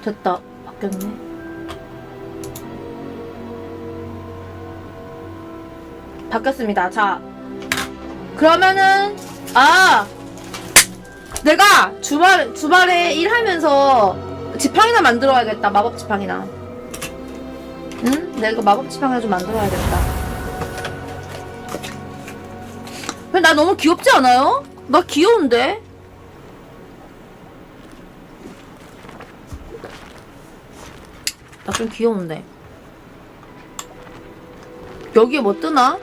됐다. 바뀌었네. 바뀌었습니다. 자, 그러면은 내가 주말에 일하면서 지팡이나 만들어야겠다. 마법 지팡이나. 응? 내가 마법 지팡이나 좀 만들어야겠다. 근데 나 너무 귀엽지 않아요? 나 귀여운데? 나 좀 귀여운데. 여기에 뭐 뜨나?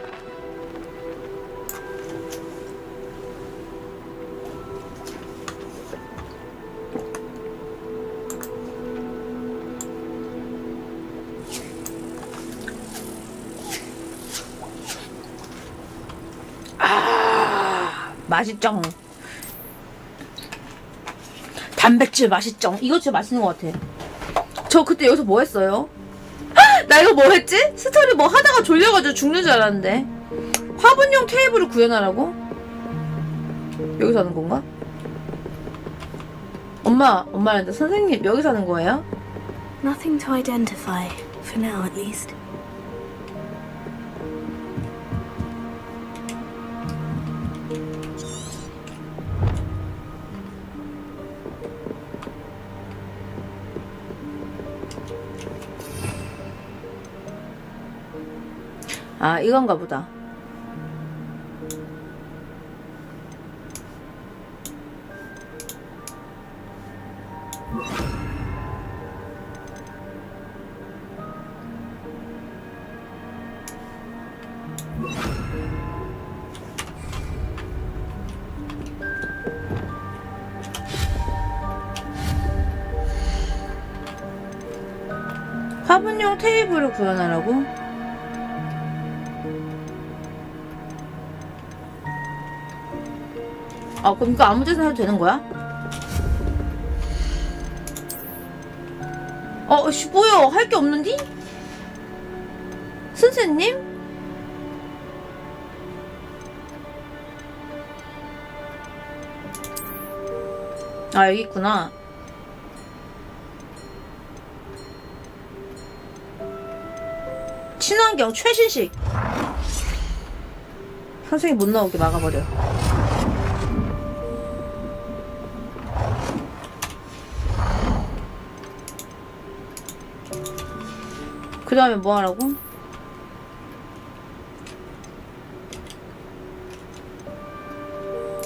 맛있쩡. 단백질 맛있쩡. 이거 진짜 맛있는 것 같아. 저 그때 여기서 뭐 했어요? 나 이거 뭐 했지? 스토리 뭐 하다가 졸려가지고 죽는 줄 알았는데. 화분용 테이블을 구현하라고? 여기서 하는 건가? 엄마한테 선생님 여기서 하는 거예요? Nothing to identify, for now at least. 아, 이건가 보다. 화분용 테이블을 구현하라고? 아, 그럼 이거 아무 데서나 해도 되는 거야? 뭐야? 할 게 없는디? 선생님? 아, 여기 있구나. 친환경 최신식. 선생님 못 나오게 막아버려. 그 다음에 뭐 하라고?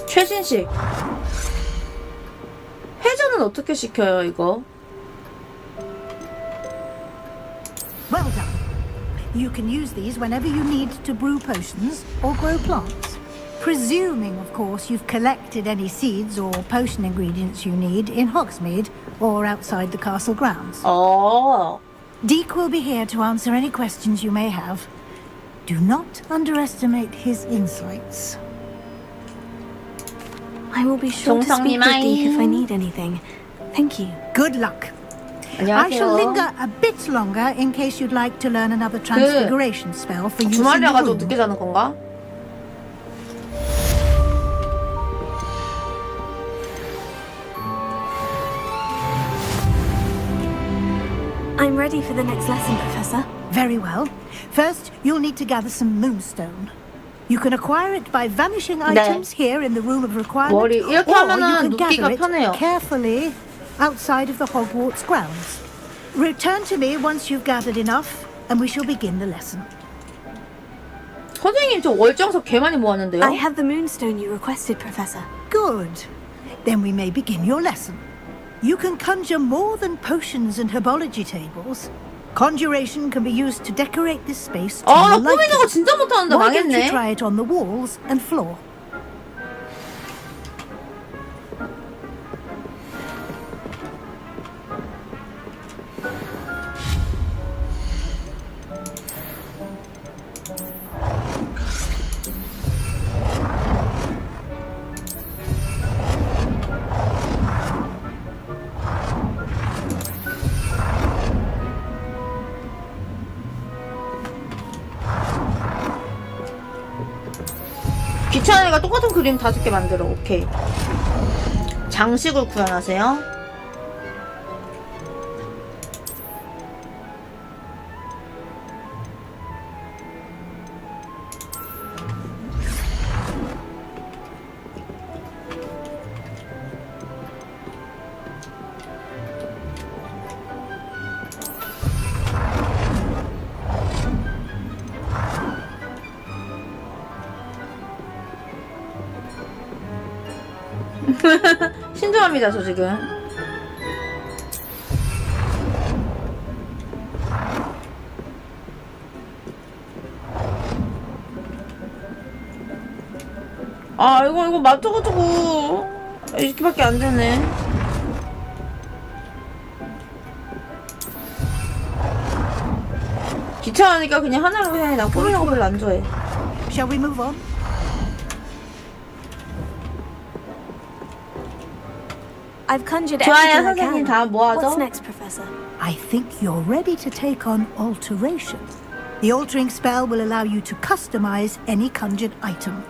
최신식. 회전은 어떻게 시켜요, 이거? Well done. You can use these whenever you need to brew potions or grow plants. Presuming, of course, you've collected any seeds or potion ingredients you need in Hogsmeade or outside the castle grounds. Deke will be here to answer any questions you may have. Do not underestimate his insights. I will be sure to speak with Deke if I need anything. Thank you. Good luck. I shall linger a bit longer in case you'd like to learn another transfiguration spell for use in the 주말이라 가지고 room. 늦게 자는 건가? I'm ready for the next lesson, Professor. Very well. First, you'll need to gather some moonstone. You can acquire it by vanishing items here in the room of requirement, 머리 이렇게 or you 하면은 can 눕기가 gather 편해요. it carefully outside of the Hogwarts grounds. Return to me once you've gathered enough, and we shall begin the lesson. 선생님 저 월정석 개 많이 모았는데요? I have the moonstone you requested, Professor. Good. Then we may begin your lesson. You can conjure more than potions and herbology tables. Conjuration can be used to decorate this space to 나 your 꾸미는 거 liking. 진짜 못하는데 Why don't you 망했네. try it on the walls and floor? 귀찮으니까 똑같은 그림 5개 만들어. 오케이. 장식을 구현하세요. 신중합니다 저 지금. 아 이거 맞춰가지고 이렇게밖에 안 되네. 귀찮으니까 그냥 하나로 해. 나 꾸미는 거 별로 안 좋아해. Shall we move on? I've conjured 좋아요 everything I 선생님. can. 다음 뭐 하죠? What's next, Professor? I think you're ready to take on alteration. The altering spell will allow you to customize any conjured item.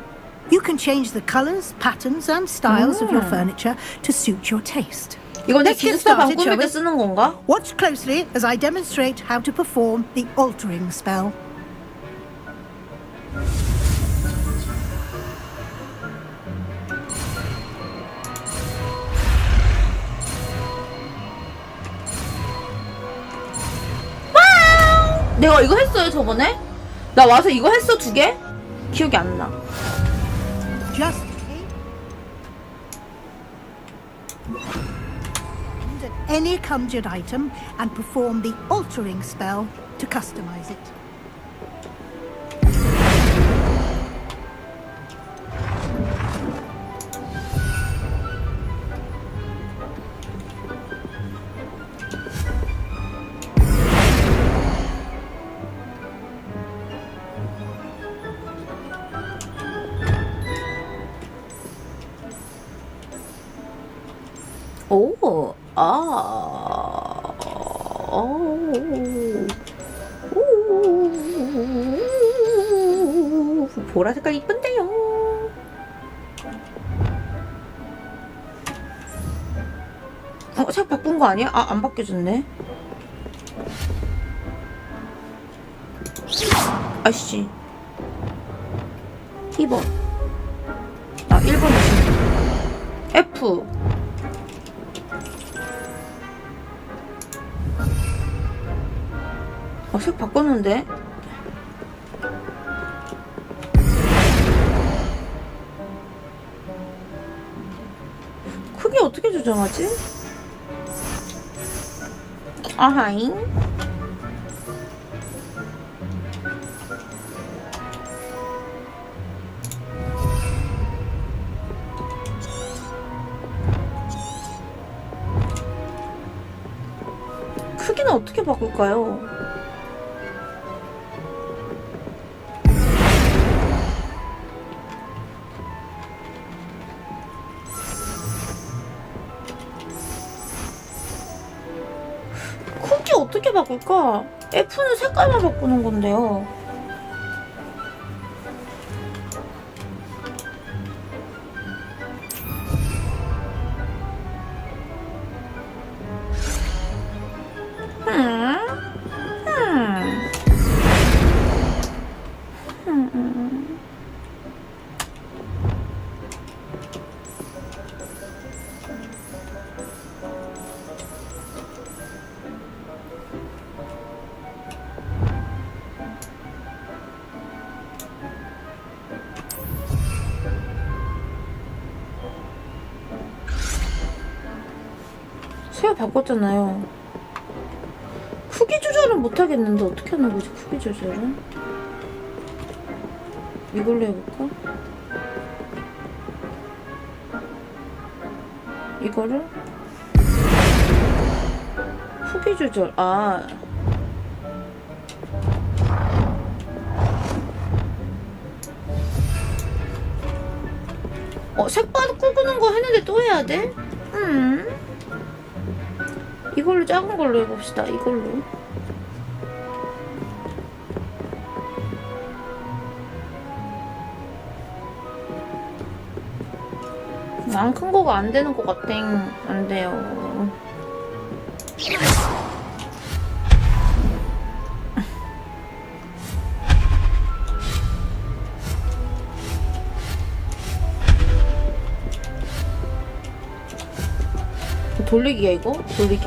You can change the colors, patterns, and styles of your furniture to suit your taste. 이거 내 Let's get 기숙사 방 started, 꾸밀 shall 때 we? 쓰는 건가? Watch closely as I demonstrate how to perform the altering spell. 내가 이거 했어요 저번에? 나 와서 이거 했어 2개? 기억이 안 나. Just at any conjured item and perform the altering spell to customize it. 오, 보라 색깔 이쁜데요. 색 바꾼 거 아니야? 아, 안 바뀌어졌네. 아씨. 2번. 아, 1번이지. F. 색 바꿨는데? 크기 어떻게 조정하지? 아하잉. 크기는 어떻게 바꿀까요? 크기 어떻게 바꿀까? F는 색깔만 바꾸는 건데요. 새로 바꿨잖아요. 크기 조절은 못하겠는데 어떻게 하는 거지? 크기 조절은? 이걸로 해볼까? 이거를? 크기 조절. 아. 색바닥 끄는 거 했는데 또 해야 돼? 이걸로 작은 걸로 해봅시다. 이걸로. 안 큰 거가 안 되는 것 같아. 안 돼요. 돌리기야 이거? 돌리기?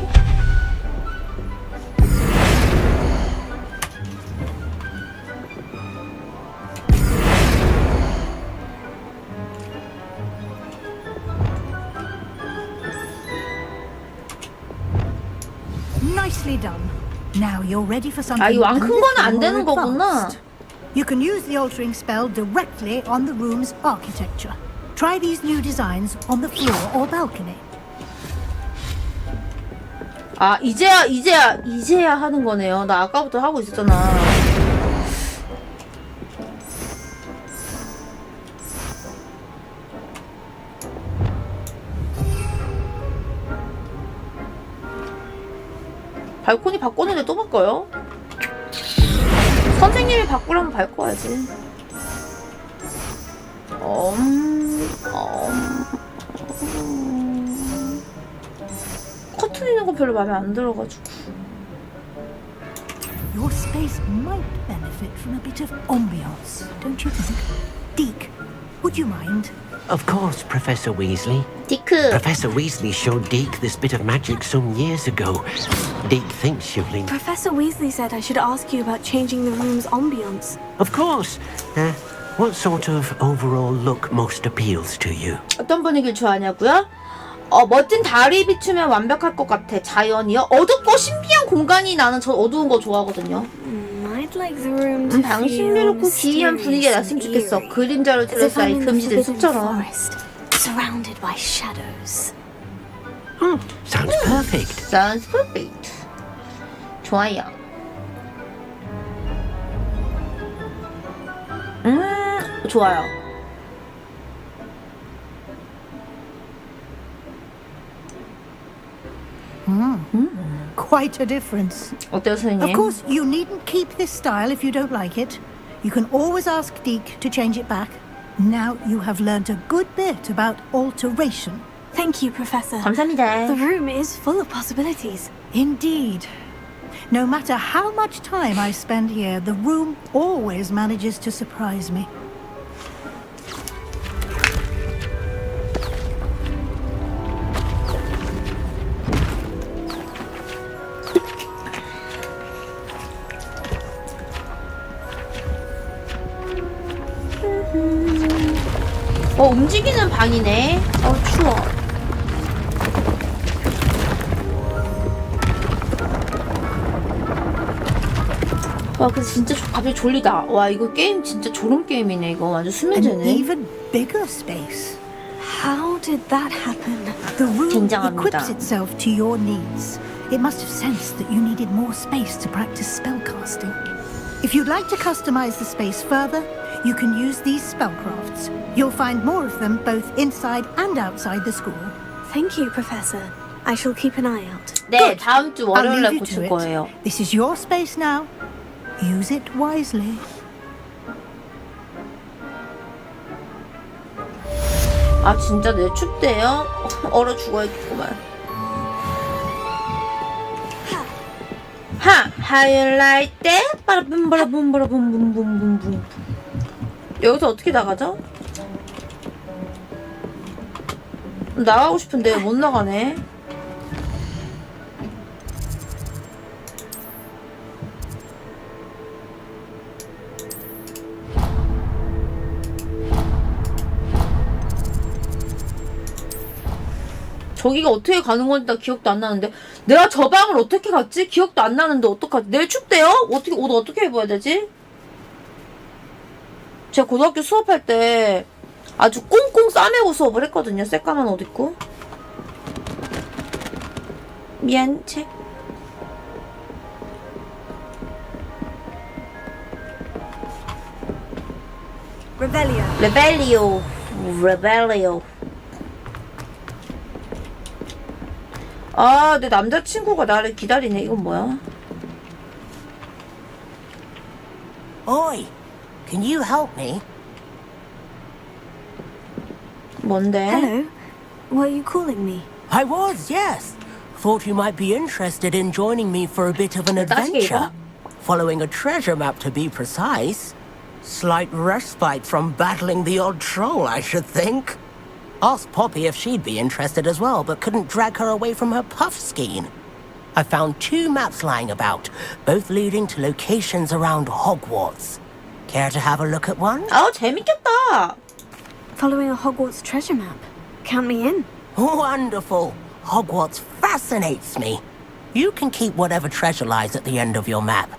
Nicely done. Now you're ready for something 아, 이 왕 a 큰 거는 안 little 되는 more 거구나. advanced. You can use the altering spell directly on the room's architecture. Try these new designs on the floor or balcony. 아, 이제야 하는 거네요. 나 아까부터 하고 있었잖아. 발코니 바꿨는데 또 바꿔요? 선생님이 바꾸려면 바꿔야지. 커튼 있는 거 별로 마음에 안 들어가지고. Your space might benefit from a bit of ambiance, don't you think? Deke, would you mind? Of course, Professor Weasley. 디크. Professor Weasley showed Deke this bit of magic some years ago. Deke thinks she'll link. Professor Weasley said I should ask you about changing the room's ambience. Of course. What sort of overall look most appeals to you? 어떤 분위기를 좋아하냐고요? 멋진 달이 비추면 완벽할 것 같아. 자연이요? 어둡고 신비한 공간이 나는 저 어두운 거 좋아하거든요. I'd like the room to 당신미롭고 기이한 분위기가 났으면 좋겠어. 그림자로 둘러싸인 금지된 숲처럼. Surrounded by shadows. Sounds perfect. Sounds perfect. 좋아요. 좋아요. Quite a difference. 어때요, Of 선생님? course, you needn't keep this style if you don't like it. You can always ask Deke to change it back. Now you have learnt a good bit about alteration. Thank you, Professor. 감사합니다. The room is full of possibilities. Indeed. No matter how much time I spend here, the room always manages to surprise me. 움직이는 방이네. 추워. 와, 근데 진짜 갑자기 졸리다. 와, 이거 게임 진짜 졸음 게임이네. 이거 완전 An 수면제네. even bigger space. How did that happen? The room 굉장합니다. equips itself to your needs. It must have sensed that you needed more space to practice spellcasting. If you'd like to customize the space further, you can use these spellcrafts. You'll find more of them both inside and outside the school. Thank you, Professor. I shall keep an eye out. 네, 다음 주 I'll 월요일날 leave you to 고칠 it. 거예요. This is your space now. Use it wisely. 아, 진짜 내 춥대요? 얼어 죽어야겠구만. How you like that? 빠라붐바라붐바라붐붐붐붐붐. 여기서 어떻게 나가죠? 나가고 싶은데 못 나가네. 저기가 어떻게 가는 건지 나 기억도 안 나는데 내가 저 방을 어떻게 갔지? 기억도 안 나는데 어떡하지? 내일 춥대요? 옷 어떻게 입어야 되지? 제가 고등학교 수업할 때 아주 꽁꽁 싸매고 수업을 했거든요. 새까만 옷 입고. 미안, 책. 레벨리오. 아, 내 남자친구가 나를 기다리네. 이건 뭐야? Oi, can you help me? 뭔데? Hello. Were you calling me? I was, yes. Thought you might be interested in joining me for a bit of an adventure. Following a treasure map, to be precise. Slight respite from battling the odd troll, I should think. Asked Poppy if she'd be interested as well, but couldn't drag her away from her puff skein. I found 2 maps lying about, both leading to locations around Hogwarts. Care to have a look at one? 아우, 재밌겠다. Following a Hogwarts treasure map. Count me in. Wonderful. Hogwarts fascinates me. You can keep whatever treasure lies at the end of your map.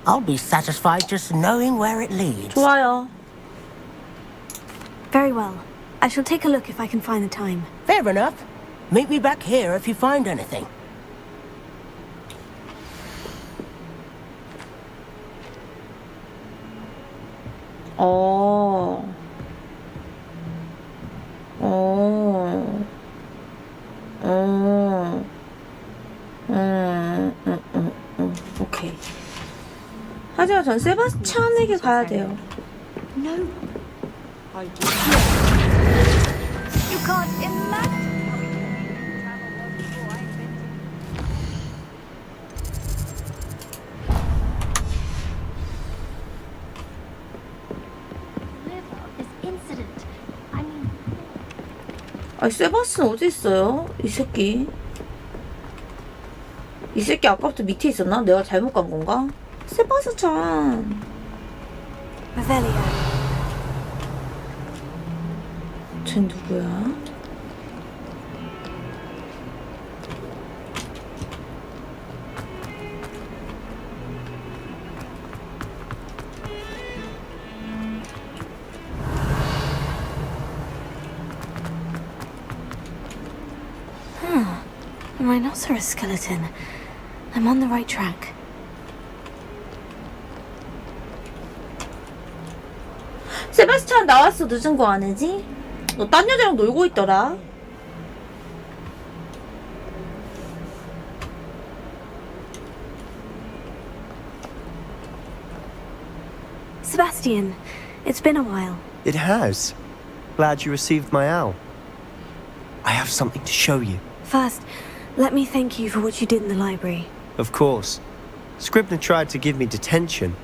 I'll be satisfied just knowing where it leads. 좋아요. Very well. I shall take a look if I can find the time. Fair enough. Meet me back here if you find anything. 오케이. 하지만 전 세바스찬에게 가야 돼요. You can't imagine. 아니 세바스찬 어디 있어요? 이 새끼. 이 새끼 아까부터 밑에 있었나? 내가 잘못 간 건가? 세바스찬. Revelio. 쟤 누구야? A rhinoceros skeleton. I'm on the right track. 세바스찬 나왔어. 늦은 거 아니지? 너 딴 여자랑 놀고 있더라. Sebastian, it's been a while. It has. Glad you received my owl. I have something to show you. First, let me thank you for what you did in the library. Of course. Scribner tried to give me detention,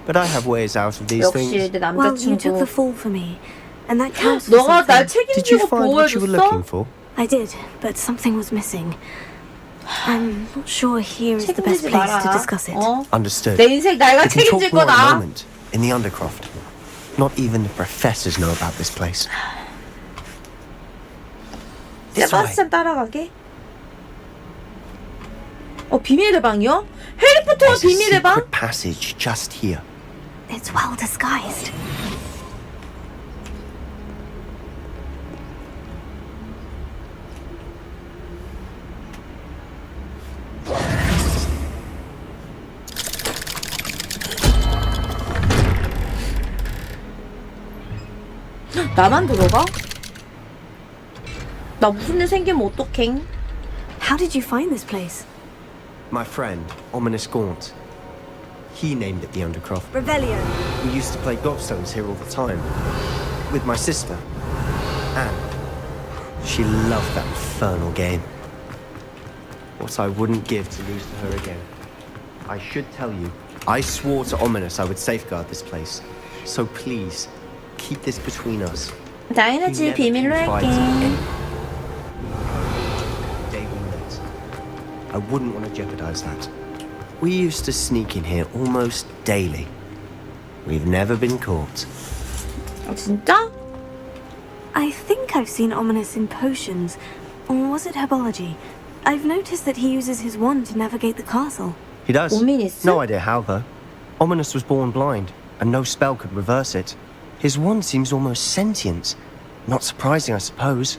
but I have ways out of these 역시 things. 내 Well, you took the 남자친구. fall for me, and that counts for 너가 날 something. Did you 책임지고 find what you were looking 보호해줬어? for? I did, but something was missing. I'm not sure here is the best 책임지지 place to 마라. discuss it. 어? Understood. 내 인생 내가 We can talk 책임질 more in a 거다. moment, in the Undercroft. Not even the professors know about this place. This way. 세바스찬 따라가게? 비밀의 방이요? 해리포터와 There's a 비밀의 방? secret passage just here. It's well disguised. 나만 들어가? 나 무슨 일 생기면 어떡해? How did you find this place? My friend, Ominous Gaunt. He named it the Undercroft. Revelio. We used to play gobstones here all the time. With my sister, Anne. She loved that infernal game. What I wouldn't give to lose to her again. I should tell you, I swore to Ominous I would safeguard this place. So please, keep this between us. 당연하지, 비밀로 할게. Day we met. I wouldn't want to jeopardize that. We used to sneak in here almost daily. We've never been caught. 진짜? I think I've seen Ominous in potions. Or was it herbology? I've noticed that he uses his wand to navigate the castle. He does. Ominous? No idea how, though. Ominous was born blind, and no spell could reverse it. His wand seems almost sentient. Not surprising, I suppose.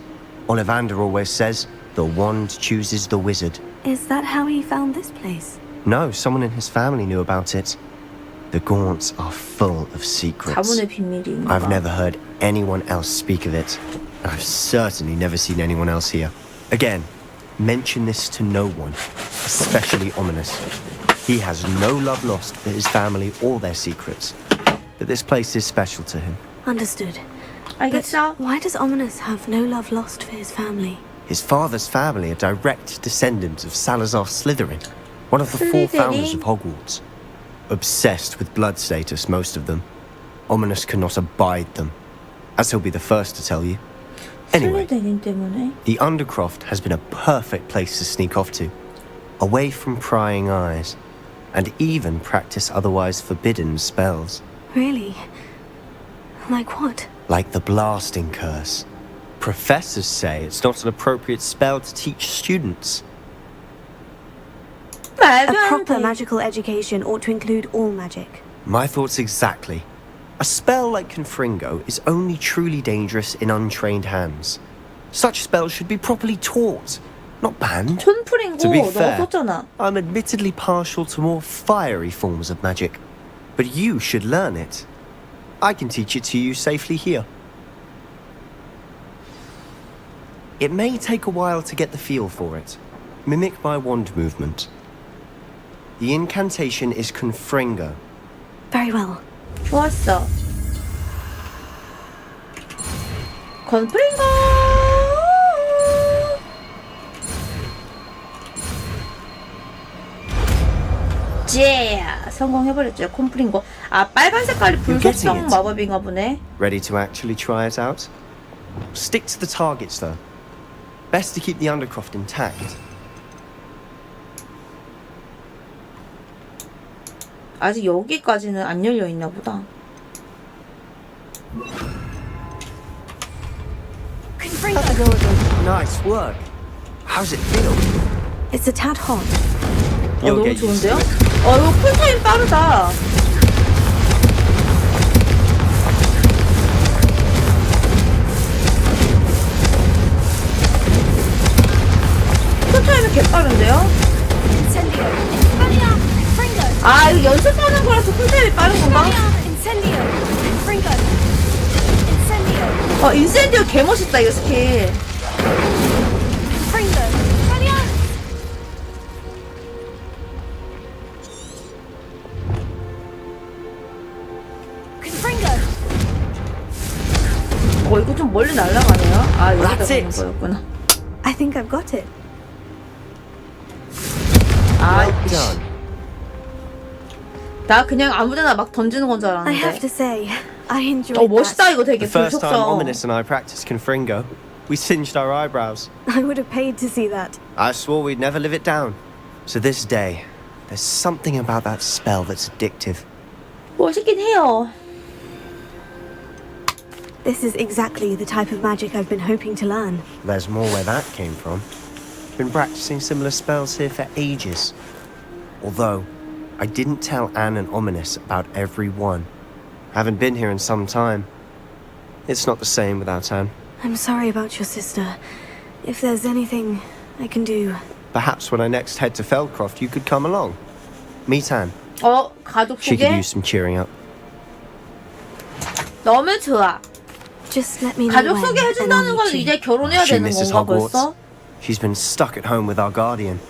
Ollivander always says, the wand chooses the wizard. Is that how he found this place? No, someone in his family knew about it. The Gaunts are full of secrets. 가문의 비밀이 I've never heard anyone else speak of it. I've certainly never seen anyone else here. Again, mention this to no one, especially Ominous. He has no love lost for his family or their secrets. But this place is special to him. Understood. 알겠어. Why does Ominous have no love lost for his family? His father's family are direct descendants of Salazar Slytherin, one of the four founders of Hogwarts. Obsessed with blood status, most of them. Ominous cannot abide them, as he'll be the first to tell you. Anyway, 슬리데린 때문에? the Undercroft has been a perfect place to sneak off to, away from prying eyes, and even practice otherwise forbidden spells. Really? Like what? Like the blasting curse. Professors say it's not an appropriate spell to teach students. A 말도 안 proper 돼. magical education ought to include all magic. My thoughts exactly. A spell like Confringo is only truly dangerous in untrained hands. Such spells should be properly taught, not banned. 촌프링고 To be 너가 fair, 썼잖아. I'm admittedly partial to more fiery forms of magic, but you should learn it. I can teach it to you safely here. It may take a while to get the feel for it. Mimic my wand movement. The incantation is Confringo. Very well. 좋았어. 건프링고. 제 성공해버렸죠. 콘프링고. 아, 빨간 색깔이 불속성 it. 마법인가 보네. Ready to actually try it out? Stick to the targets though. Best to keep the undercroft intact. 아직 여기까지는 안 열려 있나 보다. Nice work. How's it feel? It's a tad hot. You'll 너무 get used to 좋은데요? it. 이거 쿨타임 빠르다. 쿨타임이 개빠른데요? 아, 이거 연습하는 거라서 쿨타임이 빠른 건가? 인센디오 개멋있다, 이거 스킬. 이거 좀 멀리 날아가네요. 아, 여기다 That's 보는 it. 거였구나. I think I've got it. 아, Well done. 나 그냥 아무데나 막 던지는 건 줄 I have 알았는데. to say, I enjoyed 멋있다, that. 이거 되게 The first time 불속성. Ominous and I practiced Confringo, we singed our eyebrows. I would have paid to see that. I swore we'd never live it down. To this day, there's something about that spell that's addictive. 멋있긴 해요. This is exactly the type of magic I've been hoping to learn. There's more where that came from. Been practicing similar spells here for ages. Although, I didn't tell Anne and Ominous about every one. Haven't been here in some time. It's not the same without Anne. I'm sorry about your sister. If there's anything I can do... Perhaps when I next head to Feldcroft, you could come along. Meet Anne. 가족 She could 소개? use some cheering up. 너무 좋아. Just let me know 가족 when, 소개 and I'll 해준다는 건 meet you. 이제 결혼해야 She 되는 misses 건가 Hogwarts. 벌써? She's been stuck at home with our guardian,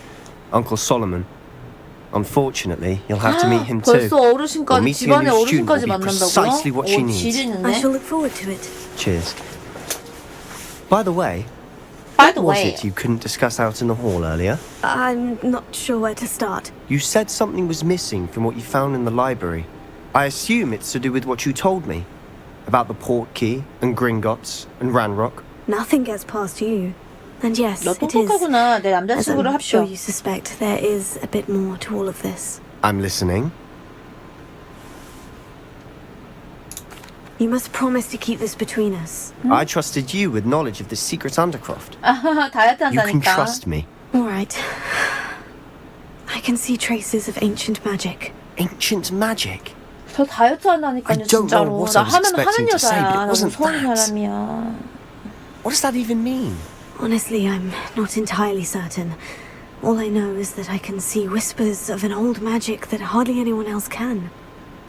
Uncle Solomon. Unfortunately, you'll have to meet him too. 벌써 Well, 어르신까지 meeting a 집안의 new student 어르신까지 will be precisely what she 만난다고요? needs. I 지리는데? shall look forward to it. Cheers. By the way, By the what was way, it you couldn't discuss out in the hall earlier? I'm not sure where to start. You said something was missing from what you found in the library. I assume it's to do with what you told me about the port key and Gringotts and Ranrock. Nothing gets past you. And yes, 너 it is. 똑똑하구나. 내 As 남자친구를 I'm sure 합쳐. you suspect, there is a bit more to all of this. I'm listening. You must promise to keep this between us. I trusted you with knowledge of the secret undercroft. 다이어트 You can 한다니까. trust me. All right. I can see traces of ancient magic. Ancient magic. 저 다이어트 한다니까요, I don't know 진짜로. what 나 I was 하면 하는 expecting to say, but 여자야. it 나 wasn't 무서운 that. 사람이야. What does that even mean? Honestly, I'm not entirely certain. All I know is that I can see whispers of an old magic that hardly anyone else can.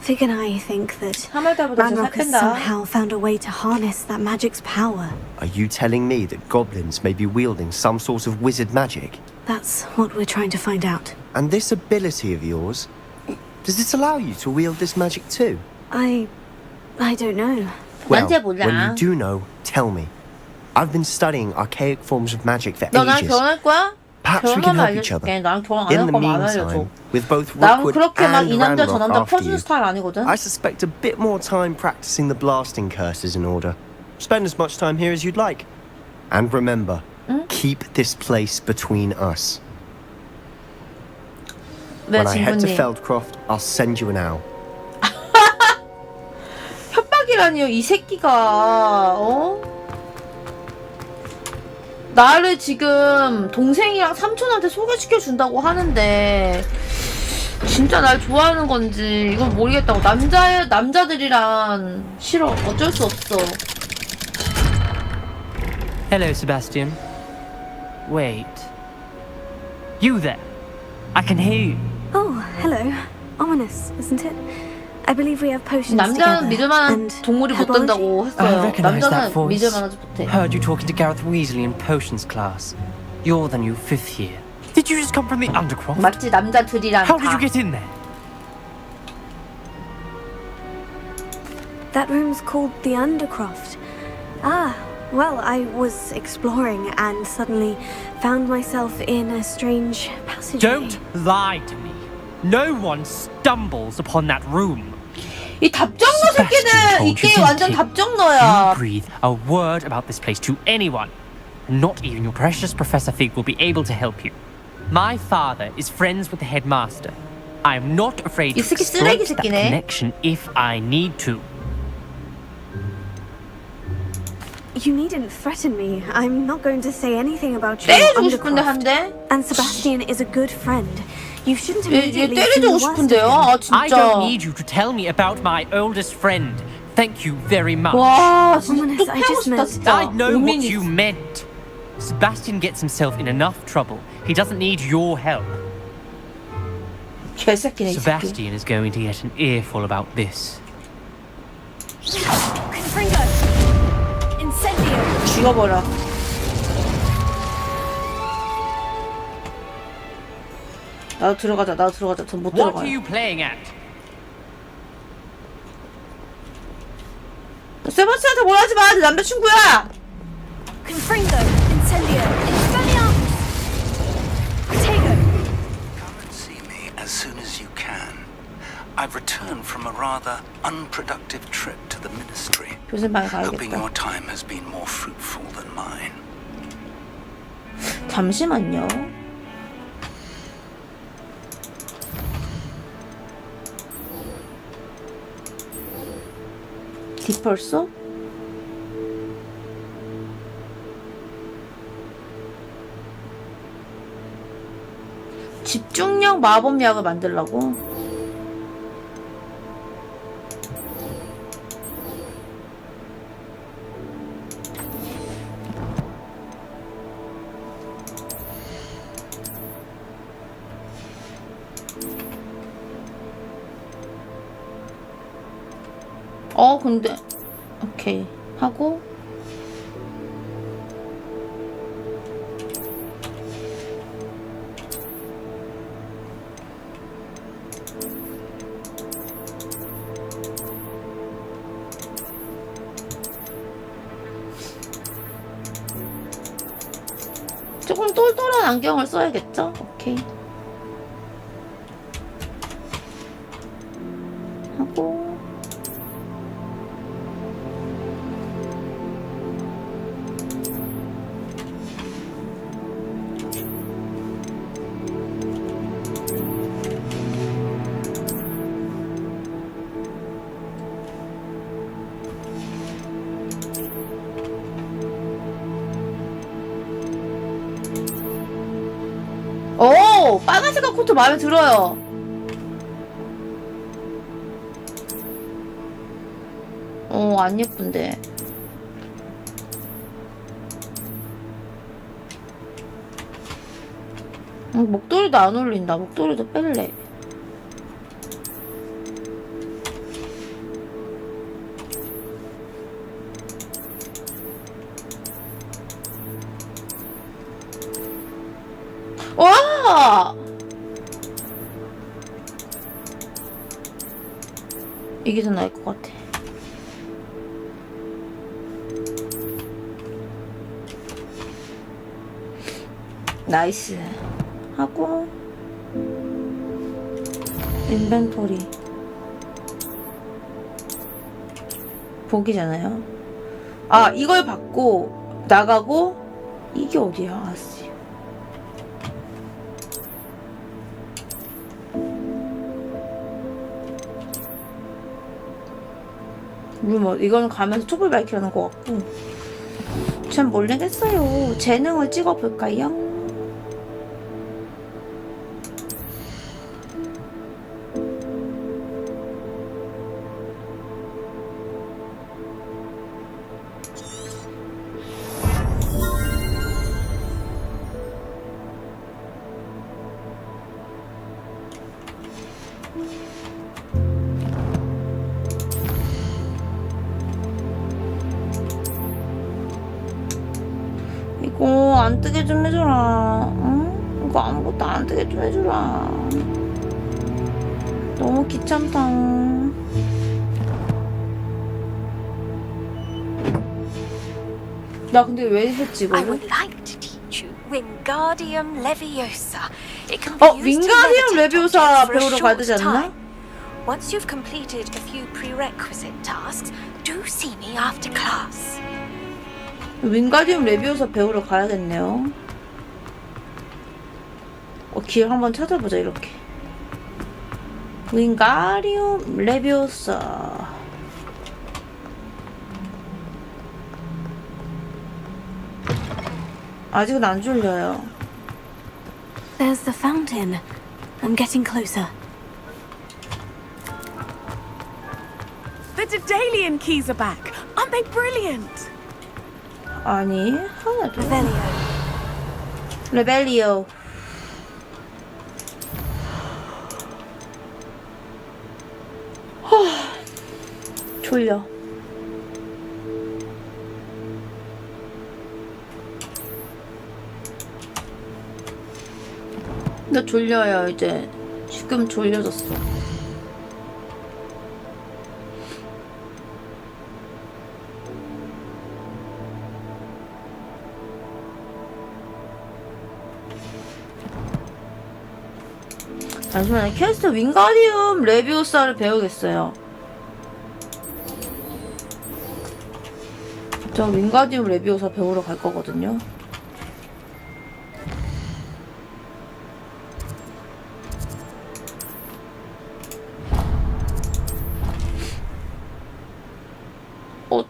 Fig and I think that 3월달보다 저 살 Ranrock has 뺀다. somehow found a way to harness that magic's power. Are you telling me that goblins may be wielding some sort of wizard magic? That's what we're trying to find out. And this ability of yours, does it allow you to wield this magic too? I don't know. Well, 난제 몰라. when you do know, tell me. I've been studying archaic forms of magic for 너 나랑 ages. 결혼할 거야? Perhaps we can 결혼하면 help each other. 알려줄게. 나랑 결혼 안 In 할 the 거면 안 알려줘. meantime, with both 난 Rookwood 그렇게 막 and 이 남자 저 Ranrock 남자 after 퍼주는 you, 스타일 아니거든? I suspect a bit more time practicing the blasting curses in order. Spend as much time here as you'd like. And remember, keep this place between us. 네, When I head to 친구님. Feldcroft, I'll send you an owl. 협박이라니요, 이 새끼가. 나를 지금 동생이랑 삼촌한테 소개시켜 준다고 하는데 진짜 날 좋아하는 건지 이건 모르겠다고. 남자들이란 싫어. 어쩔 수 없어. Hello, Sebastian. Wait. You there? I can hear you. Oh, hello. Ominous, isn't it? I believe we have potions 남자는 together. 믿을만한 And 동물이 못 herbology? 된다고 I 했어요. recognize that 남자는 voice. 믿을만하지 못해. Heard you talking to Gareth Weasley in potions class. You're the new 5th year. Did you just come from the Undercroft? 맞지? 남자들이란 How did 다. you get in there? That room's called the Undercroft. Ah, well, I was exploring and suddenly found myself in a strange passageway. Don't lie to me. No one stumbles upon that room. 이 답정너 새끼들! Sebastian 이 told you, 게임 didn't 완전 he? 답정너야. You breathe a word about this place to anyone, and not even your precious Professor Fig will be able to help you. My father is friends with the headmaster. I am not afraid 이 to 새끼 쓰레기 exploit that 새끼네. connection if I need to. You needn't threaten me. I'm not going to say anything about your 때려주고 싶은데 Undercroft. 한데? And Sebastian is a good friend. You shouldn't 얘 immediately 때려주고 assume the worst 싶은데요? of him. 아 I don't 진짜. need you to tell me about my oldest friend. Thank you very much. 와 진짜 Ominous, 또 I 패고 just 싶다 meant- 진짜. I know what 5미니. you meant. Sebastian gets himself in enough trouble. He doesn't need your help. 개새끼네 이 새끼. Sebastian is going to get an earful about this. Confringo! Incendio! 죽여버려. 나도 들어가자. 전 못 What 들어가요. are you playing at? 세바스찬한테 뭐라 하지 마. 내 남자친구야. Confringo! Incendio! Expelliarmus! Protego! Come and see me as soon as you can. I've returned from a rather unproductive trip to the ministry, 교수방에 hoping 가야겠다. your time has been more fruitful than mine. 잠시만요. 디펄소? 집중력 마법약을 만들라고? 근데 오케이 하고 조금 똘똘한 안경을 써야겠죠? 오케이 하고 오! 빨간색 코트 마음에 들어요. 안 예쁜데. 목도리도 안 어울린다. 목도리도 뺄래. 와! 이게 더 나을 것 같아. 나이스. 하고 인벤토리 보기잖아요. 아 이걸 받고 나가고 이게 어디야? 아씨. 우리 뭐 이거는 가면서 촛불 밝히라는 것 같고 전 모르겠어요. 재능을 찍어볼까요? 이거 안 뜨게 좀 해줘라. 응? 이거 아무것도 안 뜨게 좀 해줘라. 너무 귀찮다. 나 근데 왜 했지 I 이거를? would like to teach you Wingardium Leviosa. It can be 어, used to 윙가디움 levitate 레비오사 objects for a 배우러 가야 되지 short 않나? time. Once you've completed a few prerequisite tasks, do see me after class. 윙가디움 레비오사 배우러 가야겠네요. 길 한번 찾아보자. 이렇게 윙가디움 레비오사. 아직은 안 졸려요. There's the fountain. I'm getting closer. The Daedalian keys are back. Aren't they brilliant? 아니 하나도. Revelio. 레벨리오. 졸려. 나 졸려요. 이제 지금 졸려졌어. 잠시만요. 퀘스트 윙가디움 레비오사를 배우겠어요. 저 윙가디움 레비오사 배우러 갈 거거든요.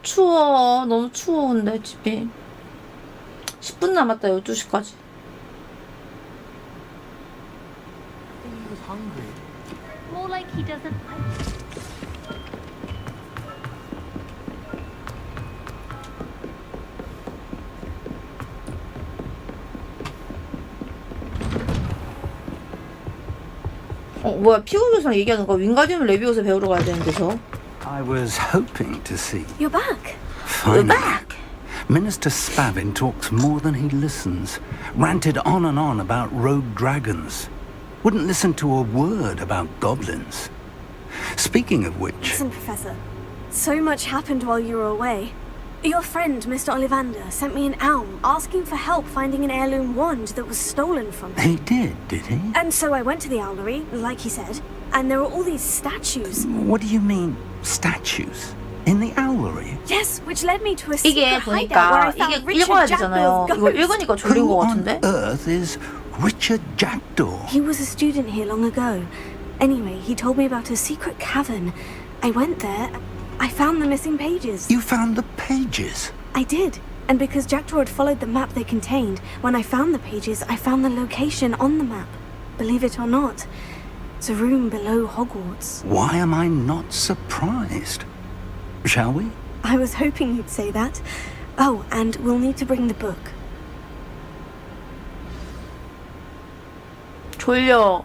추워. 너무 추워. 근데 집이 10분 남았다. 12시까지. More like he doesn't like. 뭐야, 피구 교수랑 얘기하는 거. 윙가디움 레비오사 배우러 가야 되는데 저. I was hoping to see. You're back. Finally. You're back. Minister Spavin talks more than he listens. Ranted on and on about rogue dragons. Wouldn't listen to a word about goblins. Speaking of which... Listen, Professor. So much happened while you were away. Your friend, Mr. Ollivander, sent me an alm asking for help finding an heirloom wand that was stolen from him. He did he? And so I went to the owlery, like he said, and there were all these statues. What do you mean, statues? In the owlery? Yes, which led me to a 이게 secret hideout where 보니까 I found 이게 Richard 읽어야 되잖아요. Jackdaw's 이거 ghost. 읽으니까 졸린 Who 거 on 같은데? earth is Richard Jackdaw? He was a student here long ago. Anyway, he told me about a secret cavern. I went there. I found the missing pages. You found the pages? I did. And because Jackdaw had followed the map they contained, when I found the pages, I found the location on the map. Believe it or not, it's a room below Hogwarts. Why am I not surprised? Shall we? I was hoping you'd say that. Oh, and we'll need to bring the book. 졸려.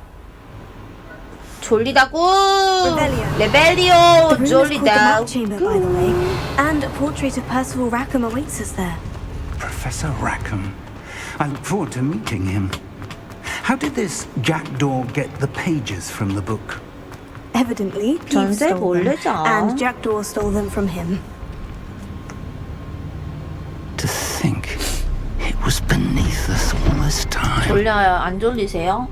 졸리다고. Revelio. 레벨리오. The room is called the map 졸리다. chamber, by the way, and a portrait of Percival Rackham awaits us there. Professor Rackham. I look forward to meeting him. How did this Jackdaw get the pages from the book? Evidently, Peeves 전세 stole them, 몰래죠. and Jackdaw stole them from him. To think it was beneath us all this time. 졸려요. 안 졸리세요?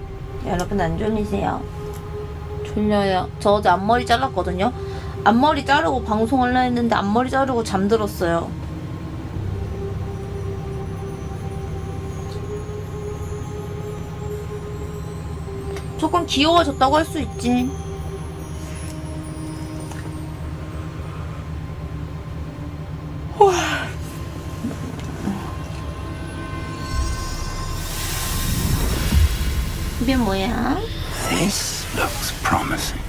여러분 안 졸리세요? 졸려요. 저 어제 앞머리 잘랐거든요. 앞머리 자르고 방송하려 했는데 앞머리 자르고 잠들었어요. 조금 귀여워졌다고 할 수 있지. 이게 뭐야? This looks promising.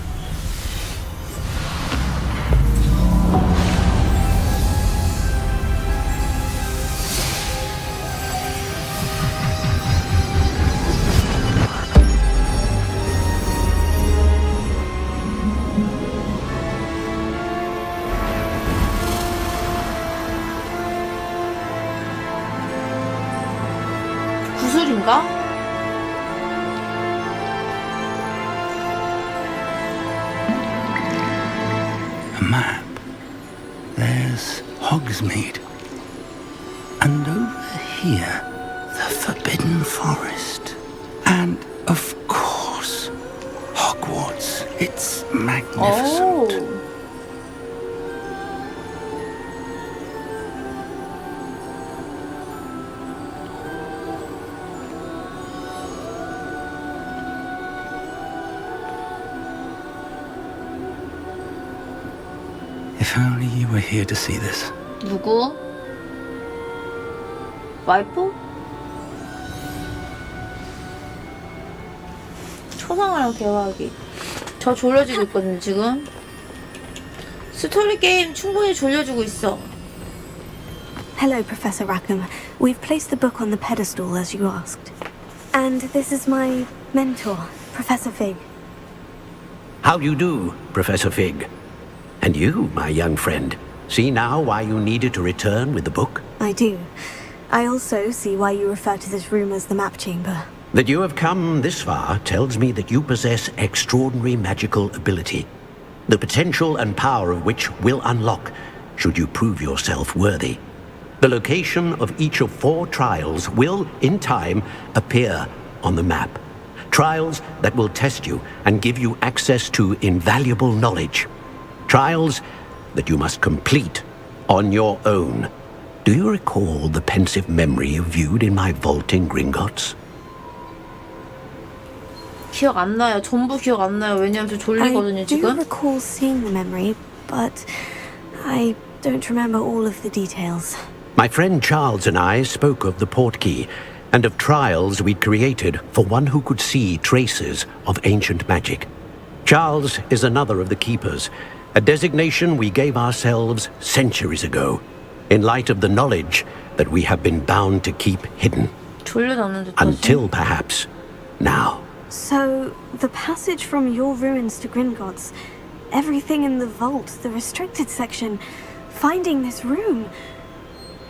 구슬인가? A map. There's Hogsmeade. And over here, the Forbidden Forest. And, of course, Hogwarts. It's magnificent. 오. If only you were here to see this. 누구? 와이프? 초상화랑 대화하기. 저 졸려지고 있거든요 지금. 스토리 게임 충분히 졸려지고 있어. Hello, Professor Rackham. We've placed the book on the pedestal as you asked. And this is my mentor, Professor Fig. How do you do, Professor Fig? And you, my young friend, see now why you needed to return with the book? I do. I also see why you refer to this room as the map chamber. That you have come this far tells me that you possess extraordinary magical ability, the potential and power of which will unlock should you prove yourself worthy. The location of each of 4 trials will, in time, appear on the map. Trials that will test you and give you access to invaluable knowledge. Trials that you must complete on your own. Do you recall the pensive memory you viewed in my vault in Gringotts? 기억 안 나요. 전부 기억 안 나요. 왜냐면 저 졸리거든요 I do 지금. recall seeing the memory, but I don't remember all of the details. My friend Charles and I spoke of the portkey and of trials we'd created for one who could see traces of ancient magic. Charles is another of the keepers, a designation we gave ourselves centuries ago, in light of the knowledge that we have been bound to keep hidden. 졸려졌는데 Until perhaps now. So, the passage from your ruins to Gringotts, everything in the vault, the restricted section, finding this room,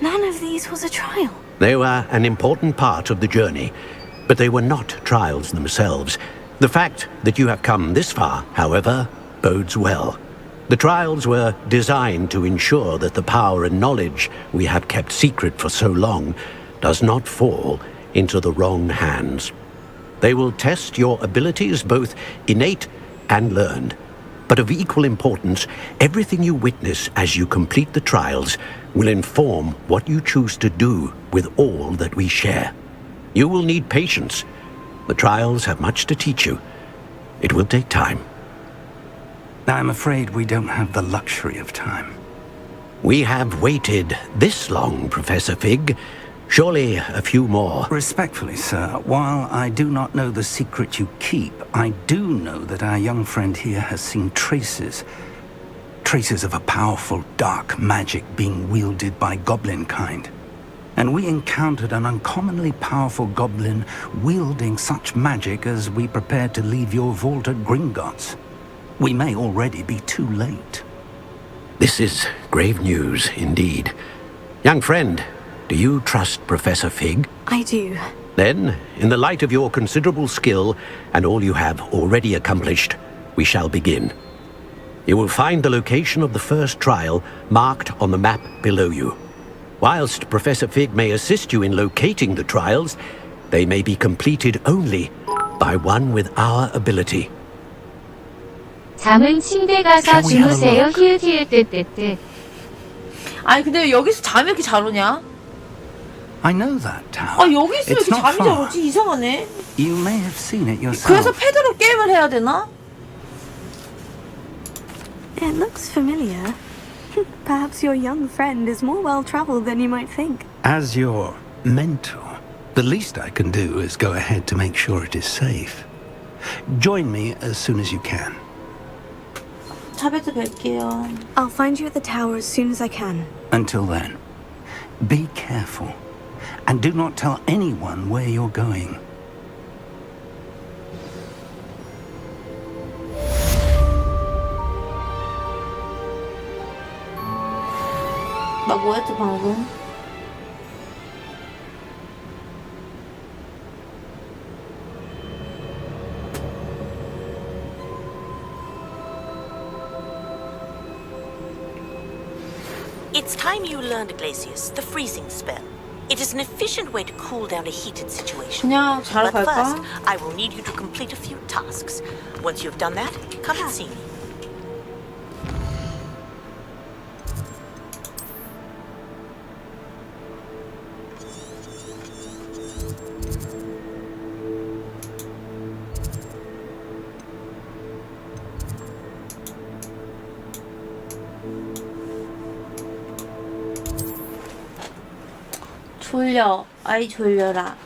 none of these was a trial. They were an important part of the journey, but they were not trials themselves. The fact that you have come this far, however, bodes well. The trials were designed to ensure that the power and knowledge we have kept secret for so long does not fall into the wrong hands. They will test your abilities, both innate and learned. But of equal importance, everything you witness as you complete the trials will inform what you choose to do with all that we share. You will need patience. The trials have much to teach you. It will take time. I'm afraid we don't have the luxury of time. We have waited this long, Professor Fig. Surely a few more. Respectfully, sir, while I do not know the secret you keep, I do know that our young friend here has seen traces of a powerful dark magic being wielded by goblin kind. And we encountered an uncommonly powerful goblin wielding such magic as we prepared to leave your vault at Gringotts. We may already be too late. This is grave news indeed. Young friend, do you trust Professor Fig? I do. Then, in the light of your considerable skill and all you have already accomplished, we shall begin. You will find the location of the first trial marked on the map below you. Whilst Professor Fig may assist you in locating the trials, they may be completed only by one with our ability. 잠은 침대 가서 주무세요. 히읗히읗뜨뜨뜨. 아니 근데 여기서 잠이 이렇게 잘 오냐? I know that tower. 아 여기 있으면 It's 이렇게 not 잠이 잘 far. 오지? 이상하네. You may have seen it yourself. 그래서 패드로 게임을 해야 되나? It looks familiar. Perhaps your young friend is more well-traveled than you might think. As your mentor, The least I can do is go ahead to make sure it is safe. Join me as soon as you can. 차베트 뵐게요. I'll find you at the tower as soon as I can. Until then, be careful. And do not tell anyone where you're going. 나 뭐했지 방금? It's time you learned, Glacius, the freezing spell. It is an efficient way to cool down a heated situation. 그냥 자러 But 갈까? first, I will need you to complete a few tasks. Once you've done that, come and see me. 졸려. 아이 졸려라.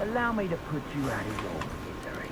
Allow me to put you out of your misery.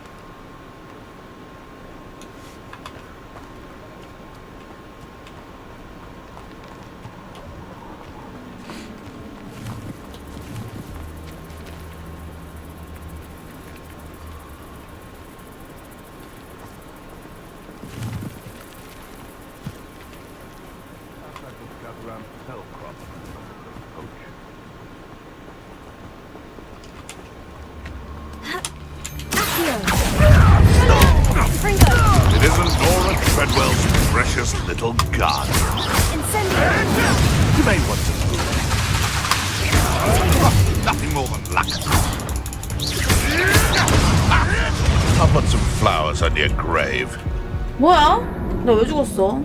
It isn't Nora Treadwell's precious little garden. You may want to move. Nothing more than luck. I'll put some flowers on your grave. 뭐야? 나 왜 죽었어?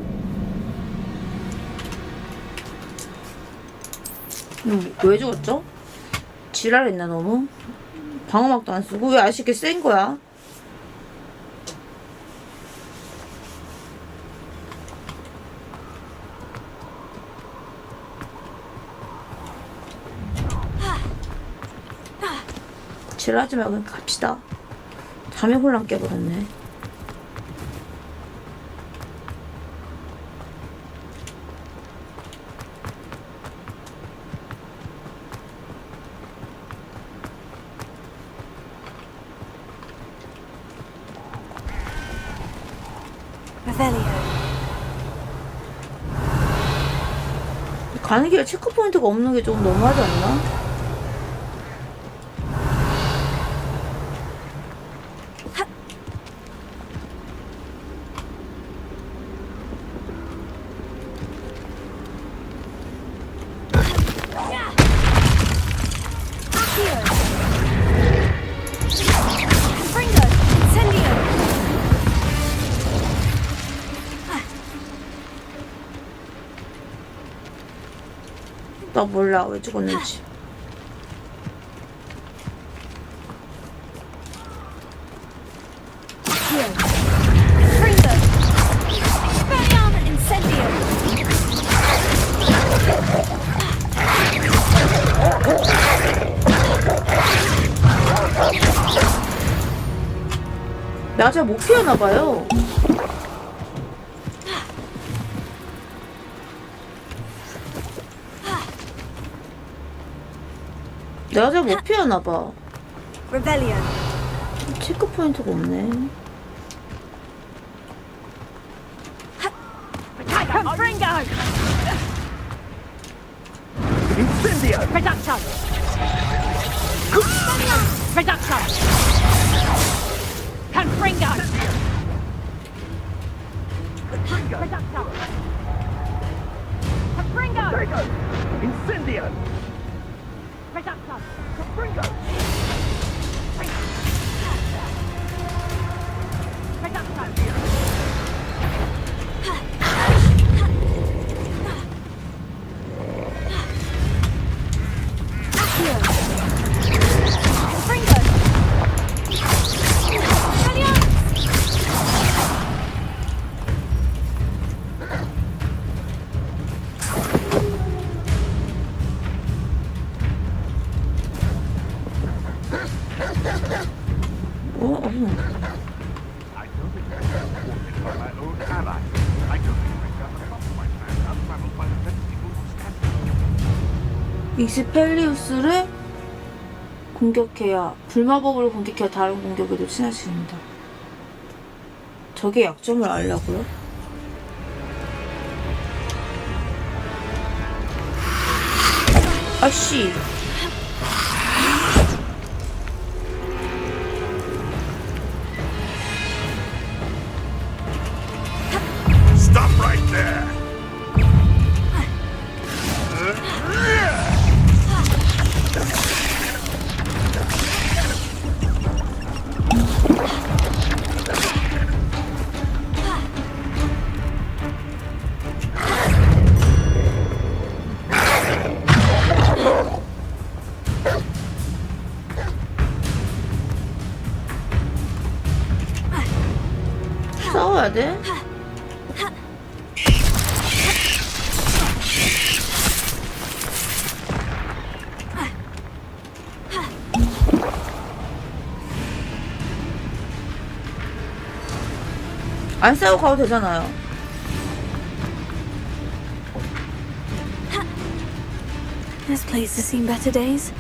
왜 죽었죠? 지랄했나 너무? 방어막도 안 쓰고 왜 아쉽게 센 거야? 지랄하지 말고 그냥 갑시다. 잠이 홀랑 깨버렸네. 가는 길에 체크포인트가 없는 게 좀 너무하지 않나? 나 몰라 왜 죽었는지. 내가 잘 못 피하나봐요. 내가 잘 못 피하나봐. 체크 포인트가 없네. Incendio! Production! Production! Confringo! Production! Confringo! Incendio! Production! Confringo! Production! 모르는데. I don't expect that supported by my own ally. I don't expect that the compromise plan unraveled by the very people who stand. 익스펠리우스를 공격해야 불마법으로 공격해야 다른 공격에도 친해집니다. 적의 약점을 알려고요? 아씨. Stop right there! 싸워야 돼? 안 싸우고 가도 되잖아요. This place has seen better days.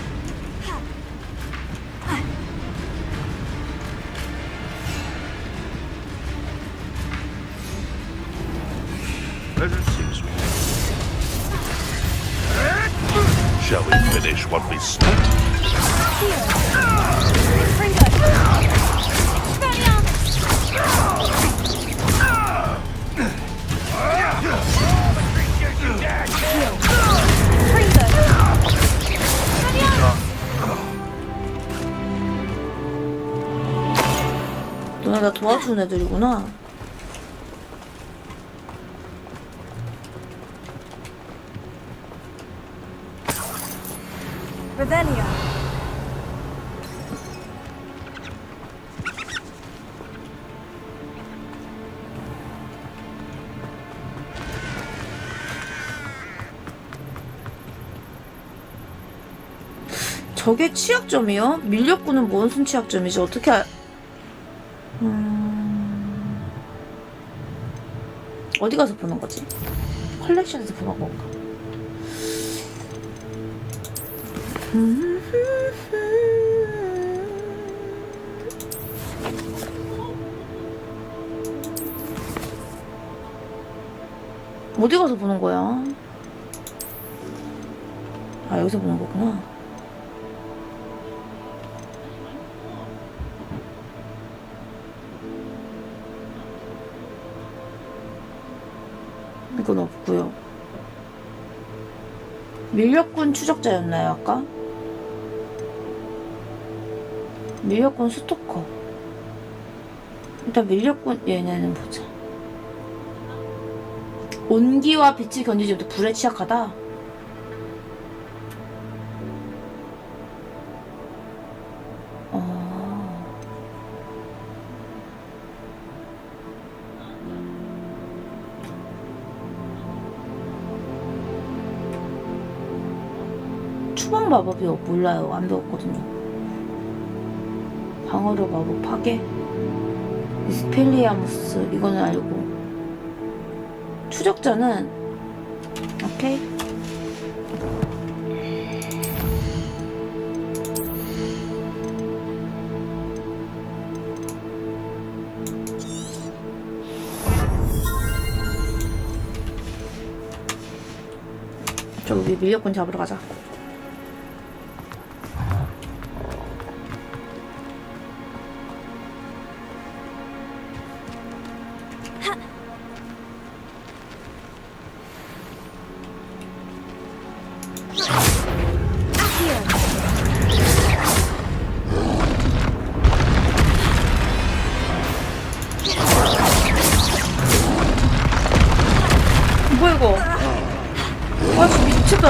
Pleasure seems we shall we finish what we started? 너네 나 도와주는 애들이구나. Revelia. 저게 취약점이요? 밀렵구는 무슨 취약점이지? 어떻게 어디 가서 보는 거지? 컬렉션에서 보는 건가? 어디 가서 보는 거야? 아, 여기서 보는 거구나. 이건 없고요. 밀렵꾼 추적자였나요, 아까? 밀렵꾼 스토커. 일단 밀렵꾼 얘네는 보자. 온기와 빛을 견디지 못해 불에 취약하다. 추방 마법이 몰라요. 안 배웠거든요. 방어력 마법 파괴, 스펠리아무스 이거는 알고. 추적자는 오케이. 저기 밀렵꾼 잡으러 가자. 뭐야 이거? 아 진짜 미쳤다.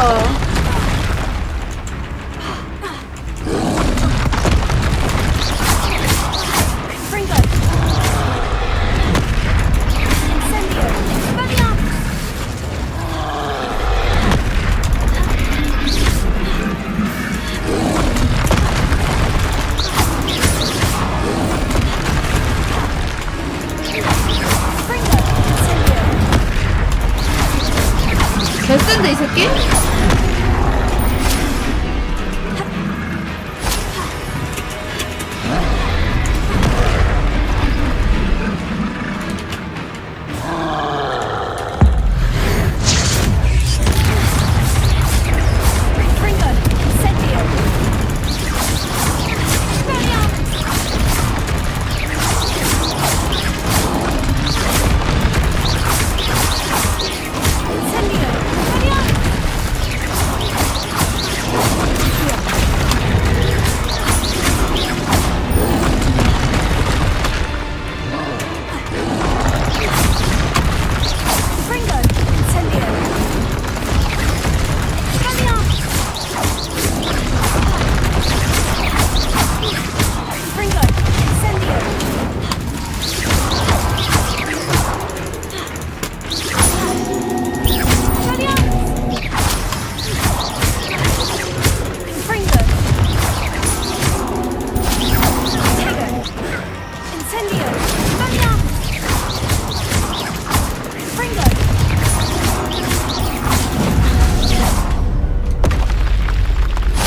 개센데 이 새끼?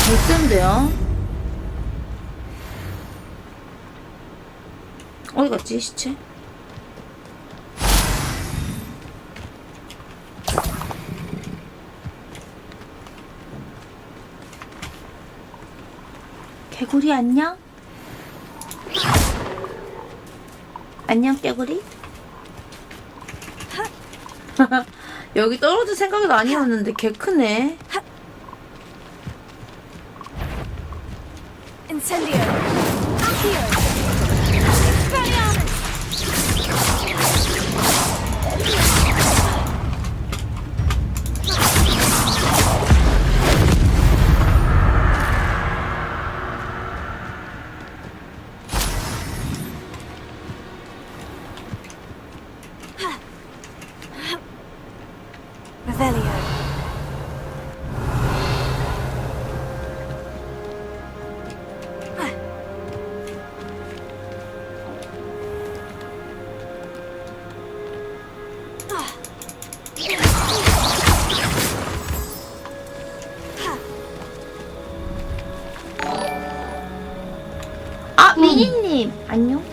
개센데요? 어디 갔지 시체? 개구리 안녕? 안녕 개구리? 여기 떨어질 생각도 아니었는데 개 크네. Incendio! Accio! Expelliarmus! Revelio. 아 미니님 안녕?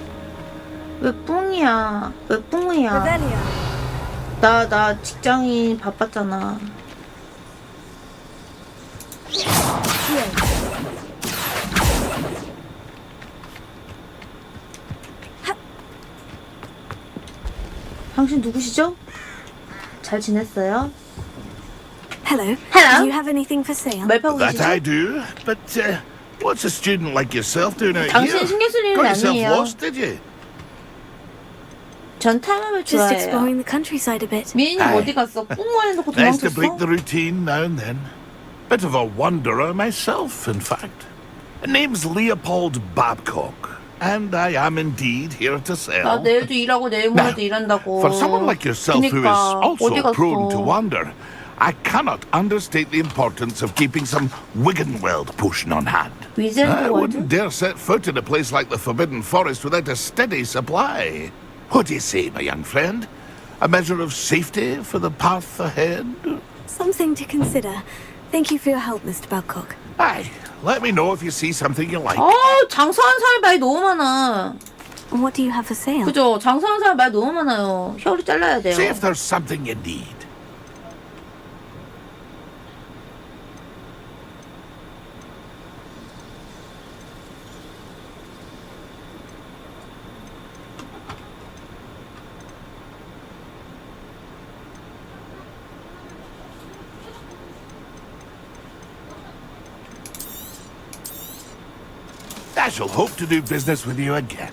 왜 뿡이야? 왜 뿡이야? Revelio. 나 직장인 바빴잖아. 당신 누구시죠? 잘 지냈어요? Hello. Hello. Do you have anything for sale? 말파고 That I 계시죠? do, but what's a student like yourself doing out 당신 here? 신경 쓸 일은 Got yourself 아니에요. lost, did you? 전 탐험을 Just 좋아해요. exploring the countryside a bit. 미니님 아이. 어디 갔어? 뿡만 해놓고 Nice to break 도망쳤어? the routine now and then. Bit of a wanderer myself, in fact. Name's Leopold Babcock, and I am indeed here to 나 sell. 내일도 일하고 내일 모레도 일한다고. For someone like yourself who is 그니까 어디 also prone to 갔어? wander, I cannot understate the importance of keeping some Wiggenweld potion on hand. I 위젠드 wouldn't 월드? dare set foot in a place like the Forbidden Forest without a steady supply. What do you say, my young friend? A measure of safety for the path ahead? Something to consider. Thank you for your help, Mr. Babcock. Aye, let me know if you see something you like. 장사하는 사람이 말이 너무 많아. What do you have for sale? 그죠? 장사하는 사람 말 너무 많아요. 혀를 잘라야 돼요. See if there's something you need. I shall hope to do business with you again.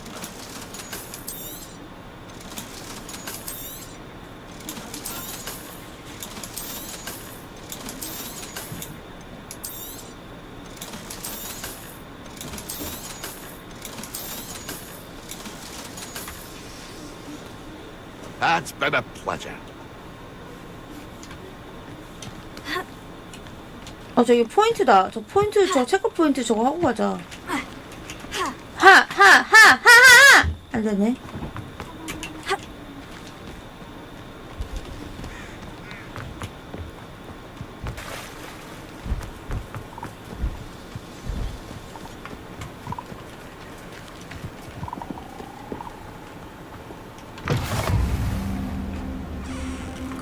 That's been a pleasure. 저기 포인트다. 저 포인트, 저 체크 포인트 저거 하고 가자. 하하하하하! 안 되네.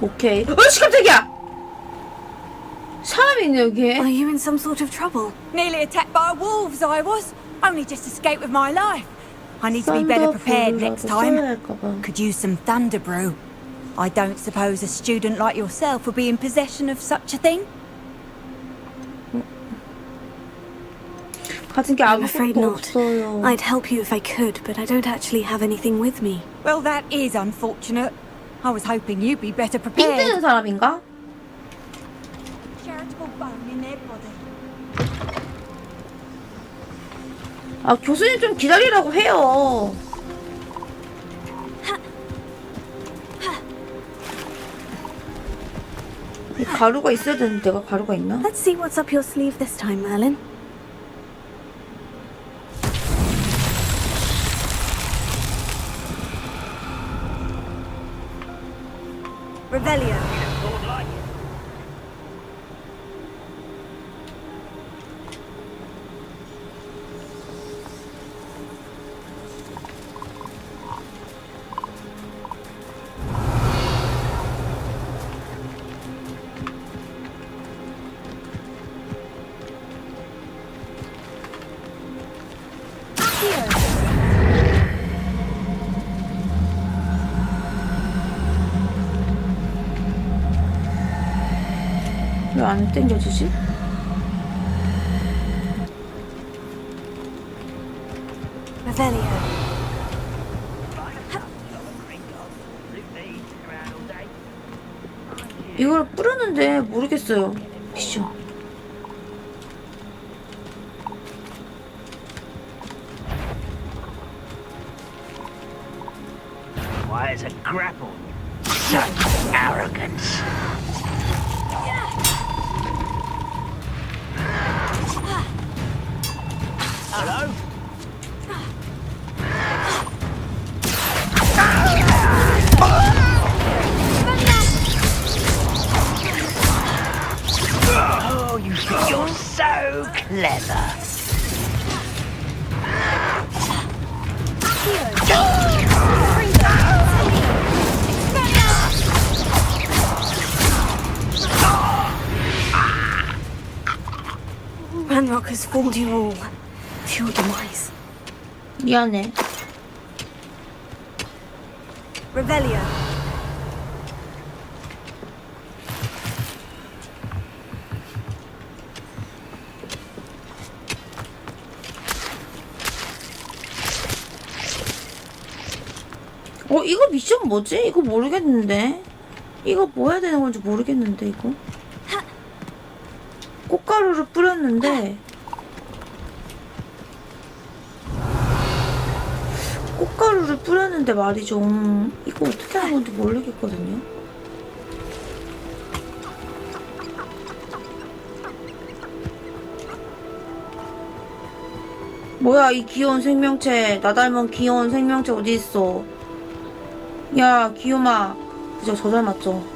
오케이. 어이씨 깜짝이야. 사람이 있네 여기에. Are you in some sort of trouble? Nearly attacked by wolves, I was. Only just escaped with my life. I need to be better prepared next time. Could use some thunder brew. I don't suppose a student like yourself would be in possession of such a thing? 가진 게 I'm afraid 아무것도 not. 없어요. I'd help you if I could, but I don't actually have anything with me. Well, that is unfortunate. I was hoping you'd be better 삥 prepared. 뜨는 사람인가? Charitable bone in their body. 아 교수님 좀 기다리라고 해요. 이 가루가 있어야 되는데 내가 가루가 있나? Let's see what's up your sleeve this time, Merlin. Revelio. 왜 안 땡겨지지? Revelio. 이걸 뿌렸는데 모르겠어요. 피쇼. Why is a grapple? Such arrogance. Hello? Oh, you think you're so clever. Ranrock has fooled you all. To your demise. 미안해. Revelio. 이거 미션 뭐지? 이거 모르겠는데. 이거 뭐 해야 되는 건지 모르겠는데 이거. 꽃가루를 뿌렸는데 꽃가루를 뿌렸는데 말이죠. 이거 어떻게 하는 건지 모르겠거든요. 뭐야 이 귀여운 생명체. 나 닮은 귀여운 생명체 어디 있어? 야 귀요마. 그죠 저 닮았죠?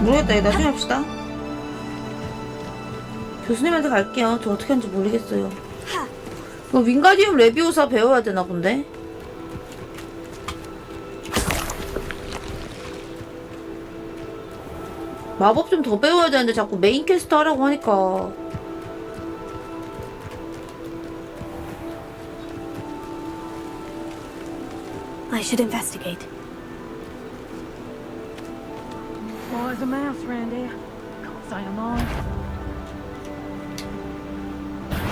모르겠다. 이거 나중에 합시다. 교수님한테 갈게요. 저 어떻게 하는지 모르겠어요. 이거 윙가디움 레비오사 배워야 되나 본데? 마법 좀 더 배워야 되는데 자꾸 메인 퀘스트 하라고 하니까. I should investigate. Why is a mouse around here? Can't say I'm on.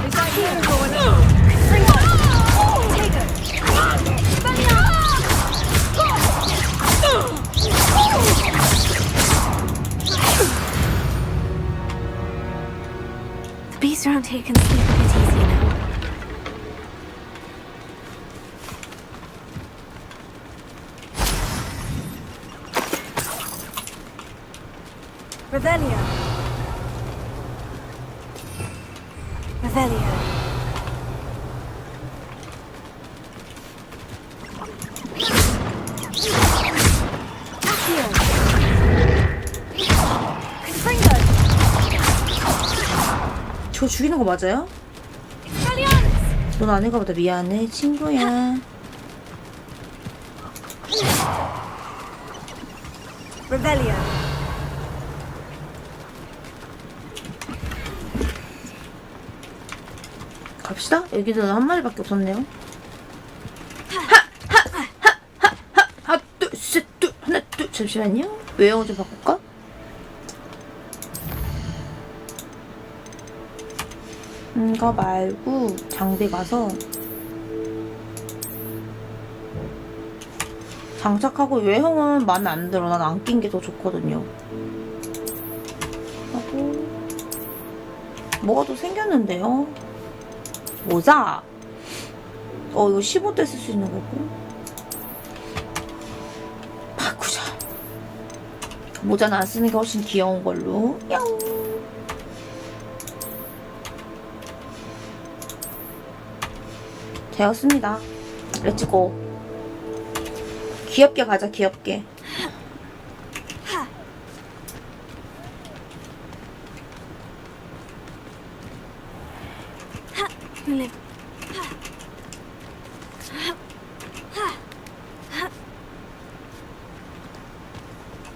Is that you going on? Bring on! Take her! The beasts around here can sleep a bit easier now. Revelio. Revelio. 저 죽이는 거 맞아요? 넌 아닌가 보다. 미안해 친구야. Revelio. 갑시다. 여기는 한 마리밖에 없었네요. 하나 둘 셋 둘 하나 둘. 잠시만요. 외형을 좀 바꿀까? 이거 말고 장비 가서 장착하고 외형은 마음에 안 들어. 난 안 낀 게 더 좋거든요. 하고 뭐가 또 생겼는데요. 모자. 이거 15대 쓸 수 있는 거고. 바꾸자. 모자는 안 쓰는 게 훨씬 귀여운 걸로. 야옹. 되었습니다. 렛츠고. 귀엽게 가자, 귀엽게.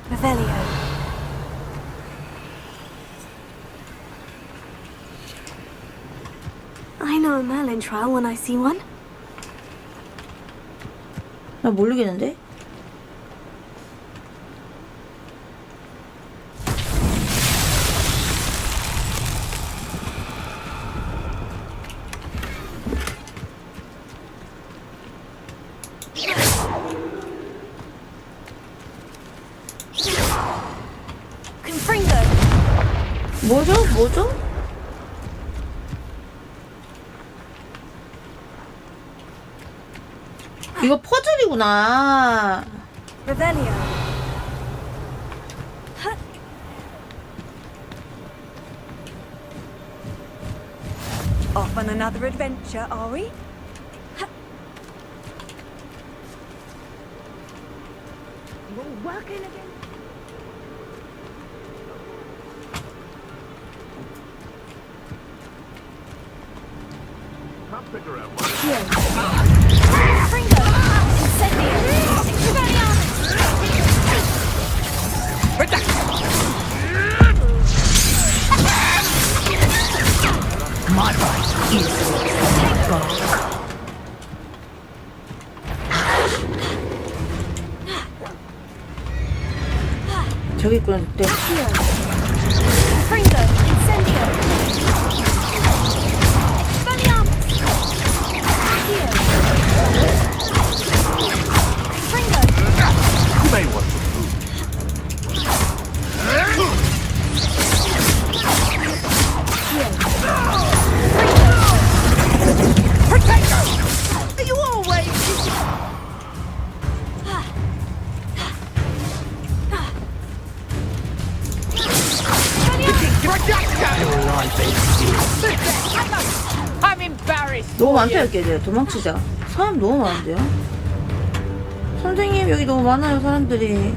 Revelio. I know a Merlin trial when I see one. 나 모르겠는데? 뭐죠? 뭐죠? 이거 퍼즐이구나. Revelio. Off on another adventure, are we? You're working again. Can't figure out Fringo! Incendio! My right is God. 저기 있구나. 네. Fringo. Incendio. you may want to move. Are you always? I'm embarrassed. 너무 많다 이렇게 돼. 도망치자. 사람 너무 많은데요? 선생님 여기 너무 많아요 사람들이.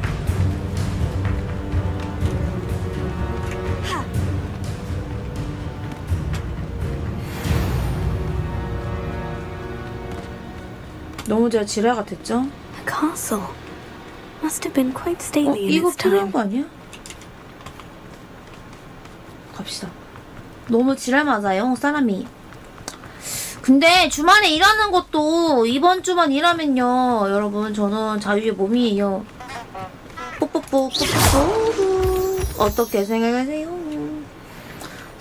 너무 제가 지랄 같았죠? The castle must have been quite stately in 이거 its 필요한 time. 거 아니야? 갑시다. 너무 지랄 맞아요 사람이. 근데 주말에 일하는 것도 이번 주만 일하면요 여러분 저는 자유의 몸이에요. 뽀뽀뽀 뽀뽀뽀. 어떻게 생각하세요?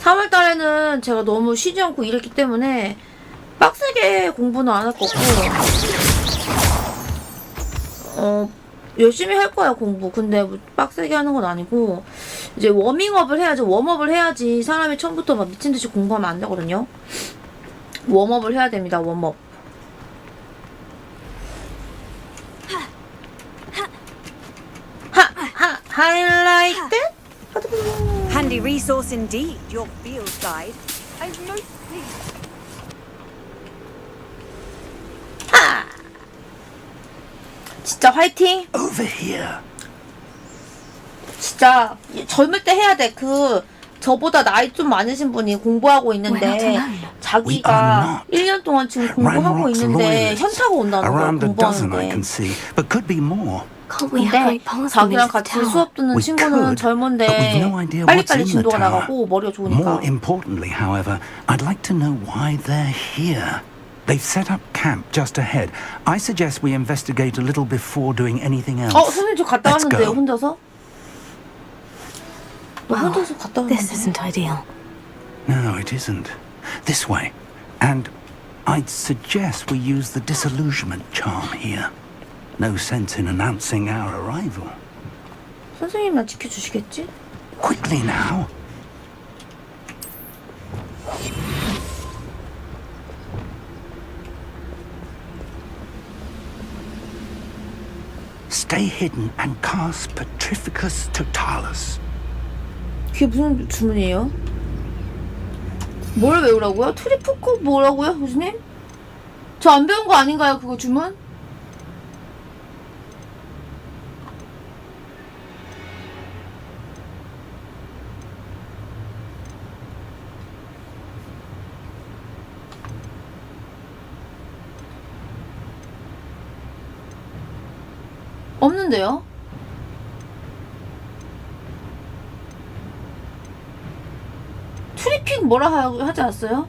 3월달에는 제가 너무 쉬지 않고 일했기 때문에 빡세게 공부는 안 할 거고 열심히 할 거야 공부. 근데 뭐 빡세게 하는 건 아니고 이제 워밍업을 해야지. 웜업을 해야지 사람이 처음부터 막 미친듯이 공부하면 안 되거든요. 웜업을 해야 됩니다. 웜업. I like that. Handy resource indeed, your field guide. I'm most pleased. 진짜 화이팅. Over here. 진짜 젊을 때 해야 돼. 그 저보다 나이 좀 많으신 분이 공부하고 있는데 자기가 1년 동안 지금 공부하고 있는데 현타가 온다는 거예요. Around a dozen I 공부하는데. can see, but could be more. Can't we have 근데 great policy 자기랑 to 같이 tell? 수업 듣는 We 친구는 could, but 젊은데 we've no idea what's 빨리빨리 in the 진도가 tower. 나가고 머리가 좋으니까. More importantly, however, I'd like to know why they're here. They've set up camp just ahead. I suggest we investigate a little before doing anything else. 선생님 저 갔다 Let's 왔는데요, go. 혼자서? Well, 혼자서 갔다 this 왔는데. isn't ideal. No, it isn't. This way. And I'd suggest we use the disillusionment charm here. No sense in announcing our arrival. 선생님만 지켜주시겠지? Quickly now. Stay hidden and cast Petrificus Totalis. 그게 무슨 주문이에요? 뭘 외우라고요? 트리프코 뭐라고요, 교수님? 저 안 배운 거 아닌가요, 그거 주문? 없는데요? 트리핑 뭐라 하지 않았어요?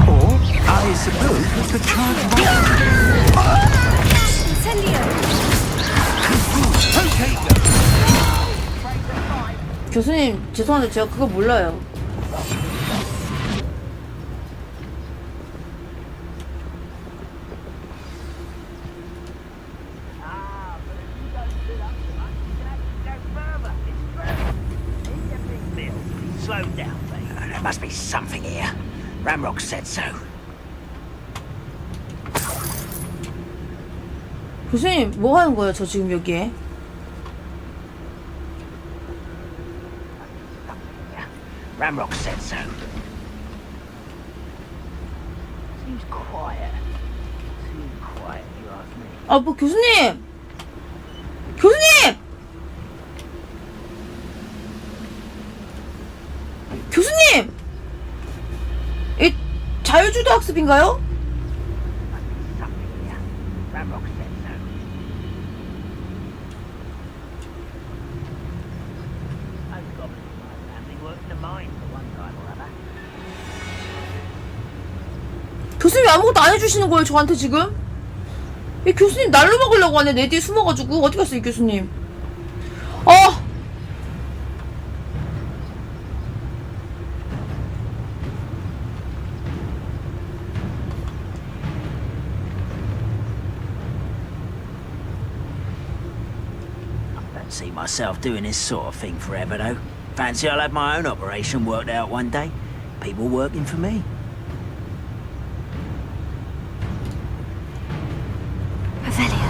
Or, I suppose we could charge 교수님 죄송한데 제가 그거 몰라요. Slow down, mate. There must be something here. Ramrock said so. 교수님 뭐 하는 거예요, 저 지금 여기에? Ramrock said so. Seems quiet. Too quiet, you ask me. 아, 뭐 교수님! 교수님! 교수님! 이 자유주도 학습인가요? Something here. Ramrock said so. I've got my family working the mine for one time or other. 교수님이 아무것도 안 해주시는 거예요, 저한테 지금? 이 교수님 날로 먹으려고 하네, 내 뒤에 숨어가지고. 어디 갔어, 이 교수님? Don't see myself doing this sort of thing forever, though. Fancy I'll have my own operation worked out one day. People working for me. Revelia.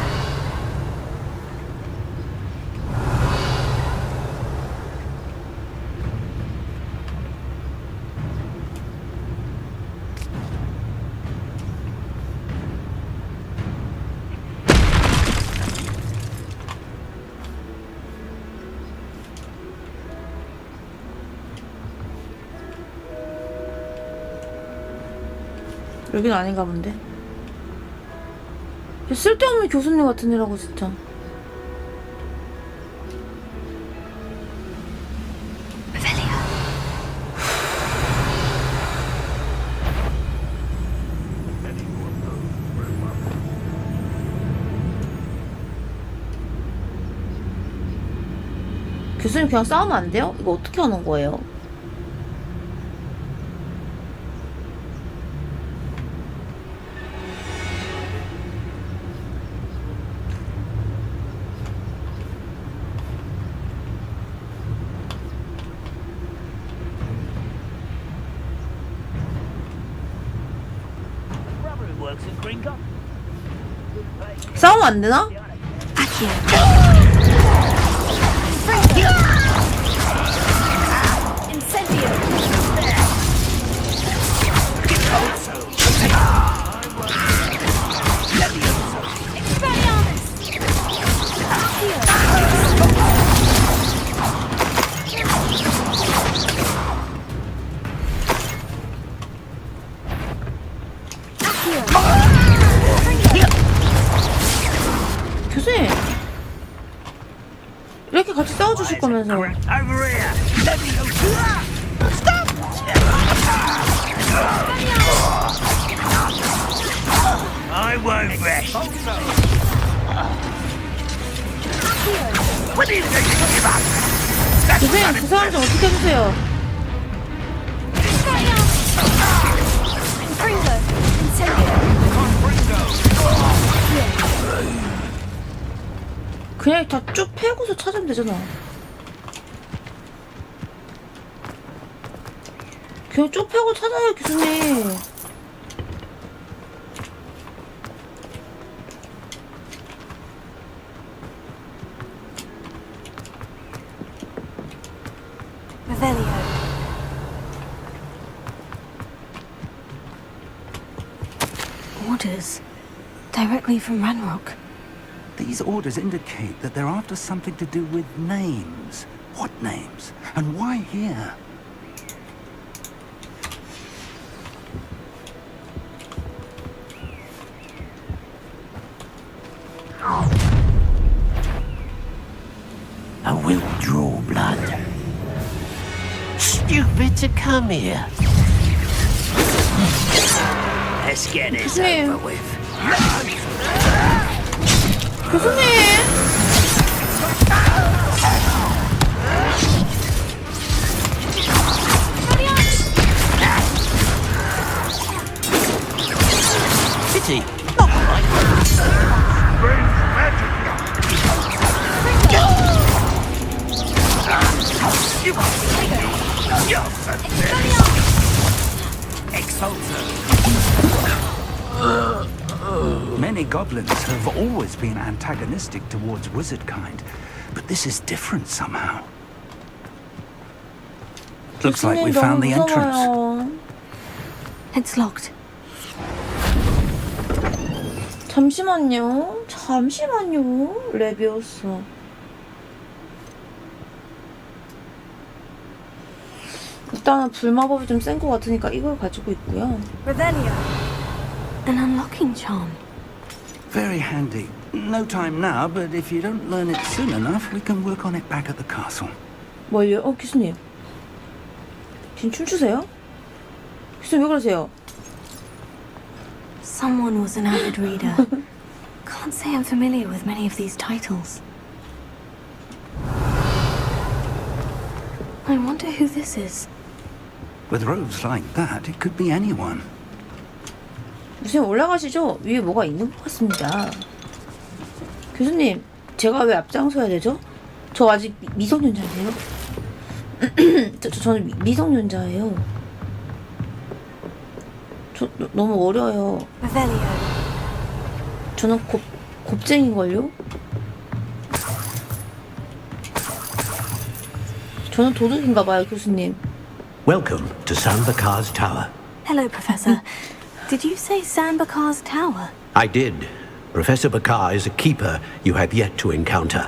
여긴 아닌가 본데. 쓸데없는 교수님 같은 애라고 진짜. 교수님 그냥 싸우면 안 돼요? 이거 어떻게 하는 거예요? 싸우면 안 되나? Incendio. 싸워주실 거면서. Over here. Let me go. I won't rest. What do you think you give up? 선생님, 그 사람 좀 어떻게 해주세요. 그냥 다 쭉 패고서 찾으면 되잖아. 그냥 쭉 패고 찾아요, 교수님. Revelio. Orders. Directly from Ranrock. These orders indicate that they're after something to do with names. What names? And why here? I will draw blood. Stupid to come here. Let's get this 교수님. over with. 교수님! Pity, not quite. Strange magic. Many goblins have always been antagonistic towards wizard kind, but this is different somehow. Looks like we 교수님, found the 너무 entrance. 무서워요. It's locked. 잠시만요. 잠시만요. 레비오스. 일단은 불마법이 좀 센 것 같으니까 이걸 가지고 있고요. Revelio. An unlocking charm. Very handy. No time now, but if you don't learn it soon enough, we can work on it back at the castle. 뭘요? 교수님. 지금 춤추세요? 교수님 왜 그러세요? Someone was an avid reader. Can't say I'm familiar with many of these titles. I wonder who this is. With robes like that, it could be anyone. 교수님 올라가시죠? 위에 뭐가 있는 것 같습니다. 교수님, 제가 왜 앞장서야 되죠? 저 아직 미성년자인데요? 저는 미성년자예요. 저 너무 어려요. Revelio. 저는 곱쟁이걸요? 저는 도둑인가봐요, 교수님. Welcome to Sanbakar's Tower. Hello, Professor. Did you say Sambakar's Tower? I did. Professor Bakar is a keeper you have yet to encounter.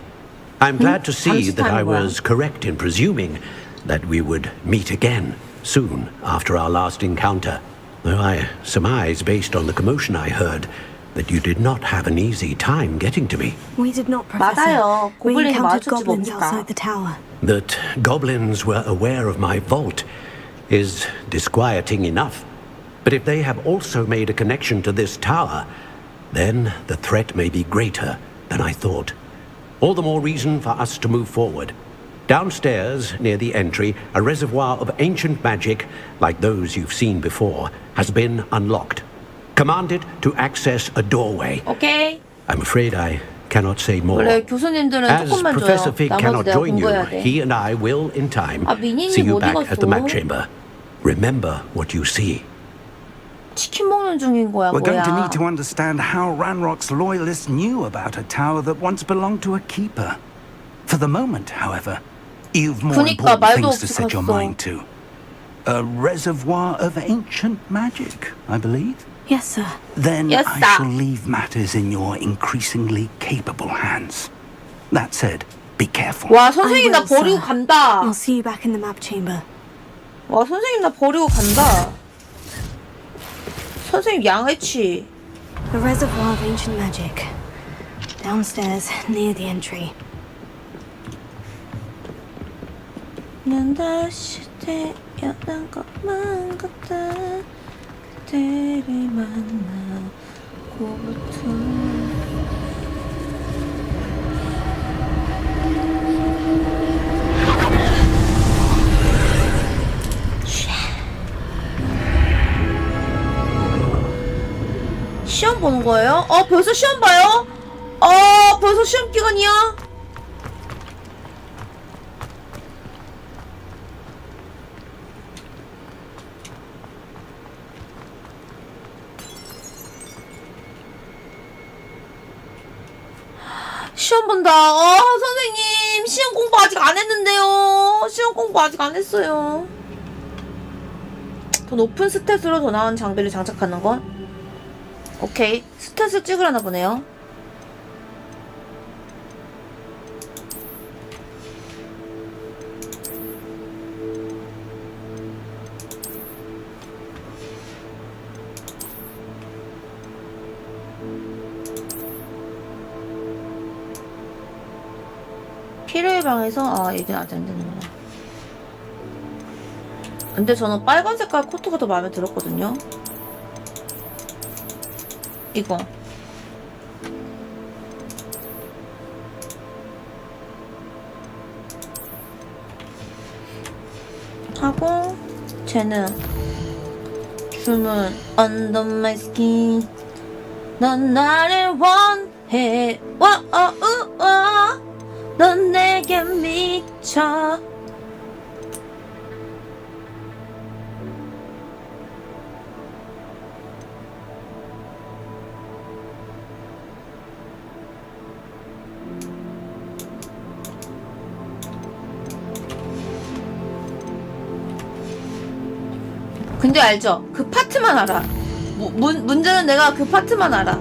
I'm glad to see that I was correct in presuming that we would meet again soon after our last encounter. Though I surmise, based on the commotion I heard, that you did not have an easy time getting to me. We did not, Professor. 맞아요. We 고블린이 encountered 마주쳤지 goblins 뭡니까? outside the tower. That goblins were aware of my vault is disquieting enough. But if they have also made a connection to this tower, then the threat may be greater than I thought. All the more reason for us to move forward. Downstairs, near the entry, a reservoir of ancient magic, like those you've seen before, has been unlocked. Commanded to access a doorway. 오케이. I'm afraid I cannot say more. 원래 교수님들은 As 조금만 Professor 줘요. Fig 나머지 cannot 내가 join you, 공부해야 돼. he and I will, in time, 아, 미니님 see you 어디 back at the map 갔어? chamber. Remember what you see. 치킨 먹는 중인 거야, We're going to 뭐야. need to understand how Ranrock's loyalists knew about a tower that once belonged to a keeper. For the moment, however, you've more 그니까, important 말도 things to 없이 set your 갔어. mind to. A reservoir of ancient magic, I believe. Yes, sir. Then Yes, I sir. shall leave matters in your increasingly capable hands. That said, be careful. 와, 선생님 나 I will, 버리고 sir. 간다. I'll see you back in the map chamber. 와, 선생님 나 버리고 간다. 선생님 양해치. A reservoir of ancient magic. Downstairs, near the entry. 난 다시 태어난 것만 같아. 그대를 만나고부터. 시험 보는 거예요? 벌써 시험 봐요? 벌써 시험 기간이야? 시험 본다. 선생님, 시험 공부 아직 안 했는데요. 시험 공부 아직 안 했어요. 더 높은 스탯으로 더 나은 장비를 장착하는 건? 오케이. 스탯을 찍으려나 보네요. 필요의 방에서 이게 아직 안 되는구나. 근데 저는 빨간 색깔 코트가 더 마음에 들었거든요. 이거 하고 쟤는 주문 Under my skin 넌 나를 원해 넌 내게 미쳐 근데 알죠? 그 파트만 알아. 문제는 내가 그 파트만 알아.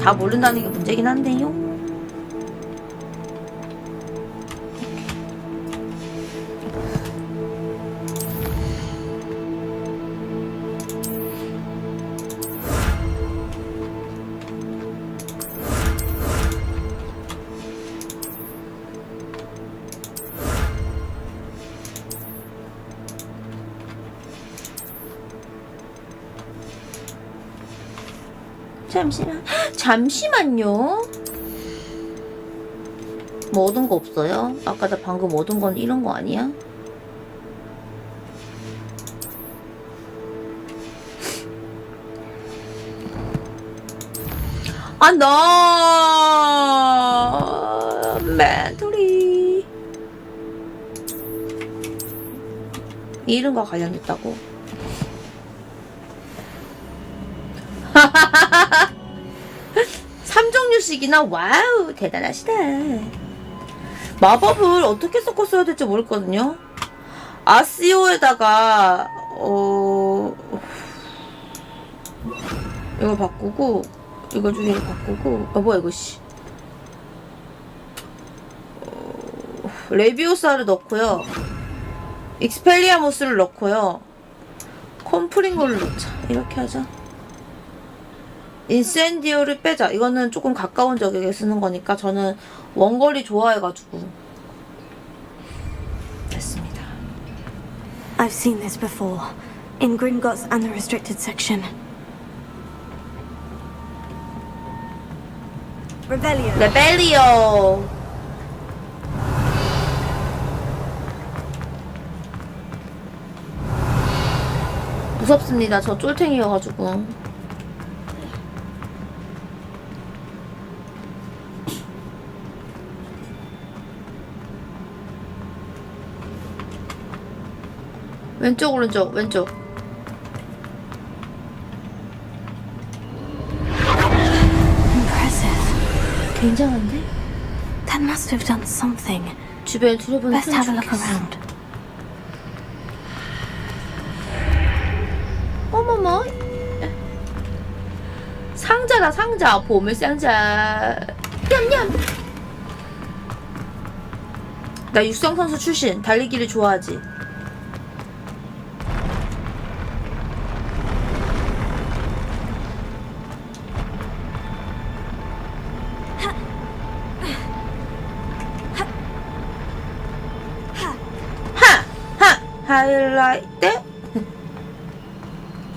다 모른다는 게 문제긴 한데요. 잠시만요. 뭐 얻은 거 없어요? 아까 나 방금 얻은 건 이런 거 아니야? 나 멘토리 이름과 관련됐다고? 삼종류씩이나 와우 대단하시다. 마법을 어떻게 섞어 써야 될지 모르거든요. 아시오에다가 이거 바꾸고 이거 중에 바꾸고 뭐야 이거 씨 레비오사를 넣고요. 익스펠리아모스를 넣고요. 콤프링고를 넣자. 이렇게 하자. 인센디오를 빼자. 이거는 조금 가까운 적에게 쓰는 거니까 저는 원거리 좋아해가지고 됐습니다. I've seen this before, in Gringotts and the restricted section. 레벨리오. 무섭습니다. 저 쫄탱이여가지고. 왼쪽 오른쪽 왼쪽. Impressive. 굉장한데? That must have done something. 주변에 둘러보는 Best have a look around. 어머머. 상자다 상자. 보물상자. 냠냠. 나 육상선수 출신. 달리기를 좋아하지. 하이라이트?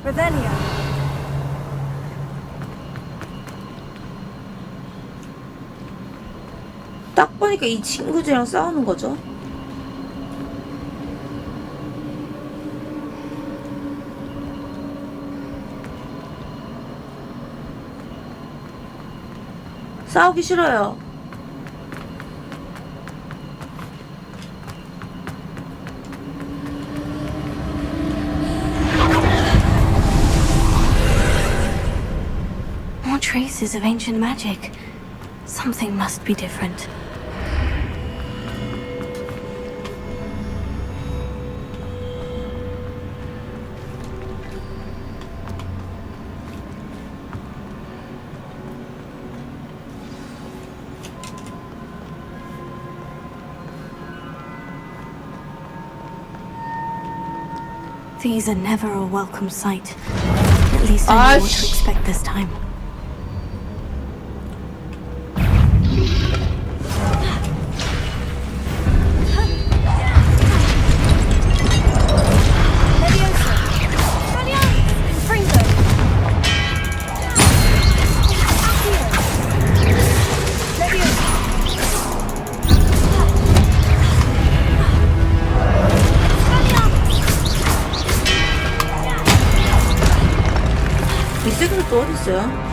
Revelio. 딱 보니까 이 친구들이랑 싸우는 거죠. 싸우기 싫어요. More traces of ancient magic. Something must be different. These are never a welcome sight. At least I know what to expect this time. 미세그룹 또 어딨어요?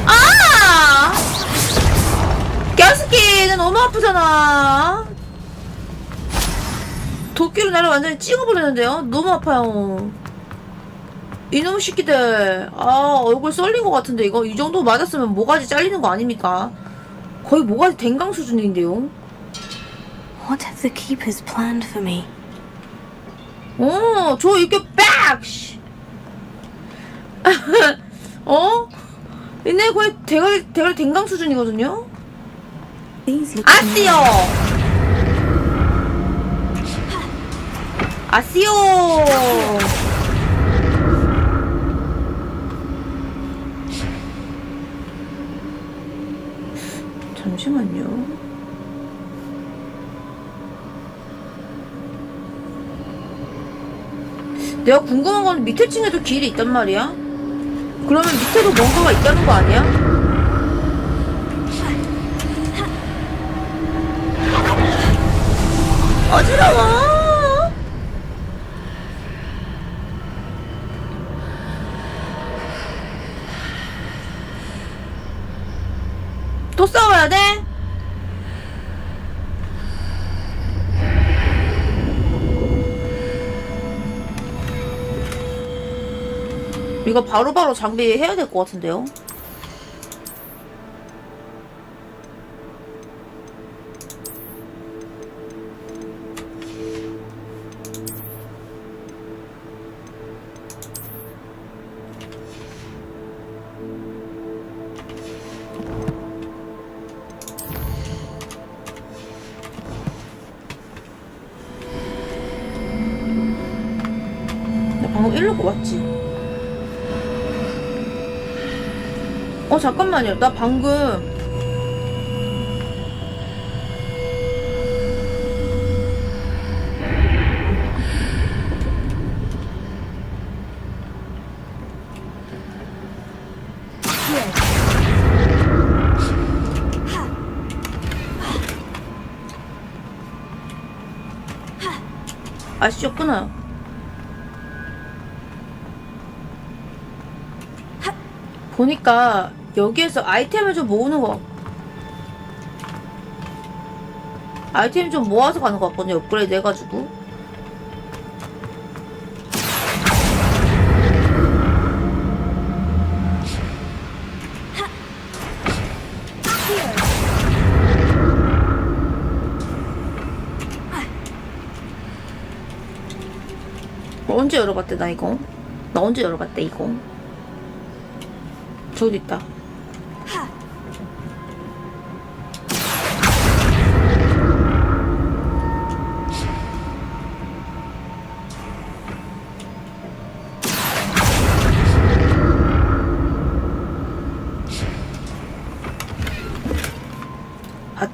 아! 가스키는 너무 아프잖아. 도끼로 나를 완전히 찍어버리는데요? 너무 아파요. 이놈의 새끼들. 아, 얼굴 썰린 것 같은데 이거 이 정도 맞았으면 모가지 잘리는 거 아닙니까? 거의 모가지 댕강 수준인데요. What have the keepers planned for me? 저 이렇게 빡! 어? 얘네 거의 대가리 댕강 수준이거든요? 아씨요! 아씨요! 잠시만요. 내가 궁금한 건 밑에 층에도 길이 있단 말이야? 그러면 밑에도 뭔가가 있다는 거 아니야? 어지러워! 또 싸워야 돼? 이거 바로바로 장비해야 될 것 같은데요? 나 방금 이러고 왔지? 잠깐만요. 나 방금 아시죠? 끊어요. 보니까 여기에서 아이템을 좀 모으는 거 아이템 좀 모아서 가는 것 같거든요. 업그레이드 해가지고. 언제 열어봤대 나 이거? 나 언제 열어봤대 이거? 저기 있다.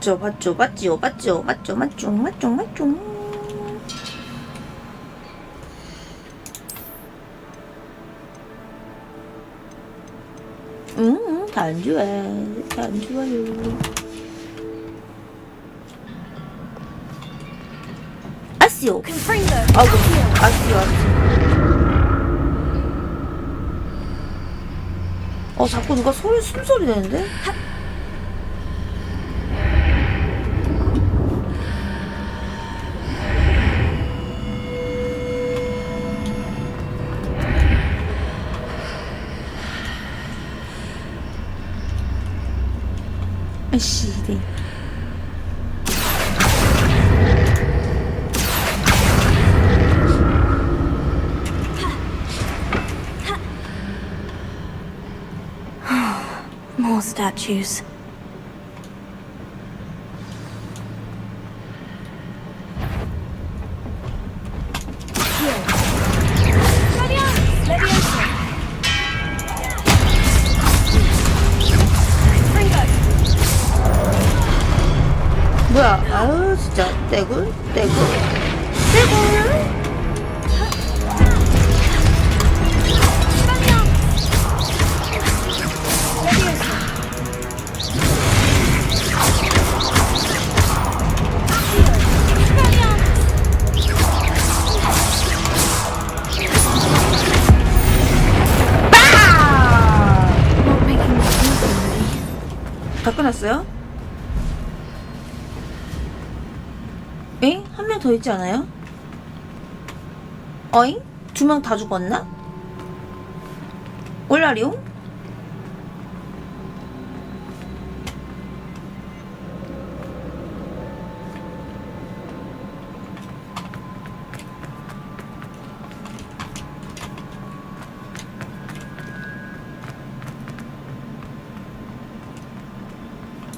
봤죠. 맞죠. 다 안 좋아요. 아시오. 아이고, 아시오. 자꾸 누가 숨소리 내는데? 아이씨, 네. More statues. 뭐야? 아유, 진짜 떼굴. 다 끝났어요? 엥? 한 명 더 있지 않아요? 어잉? 2명 다 죽었나? 올라리옹?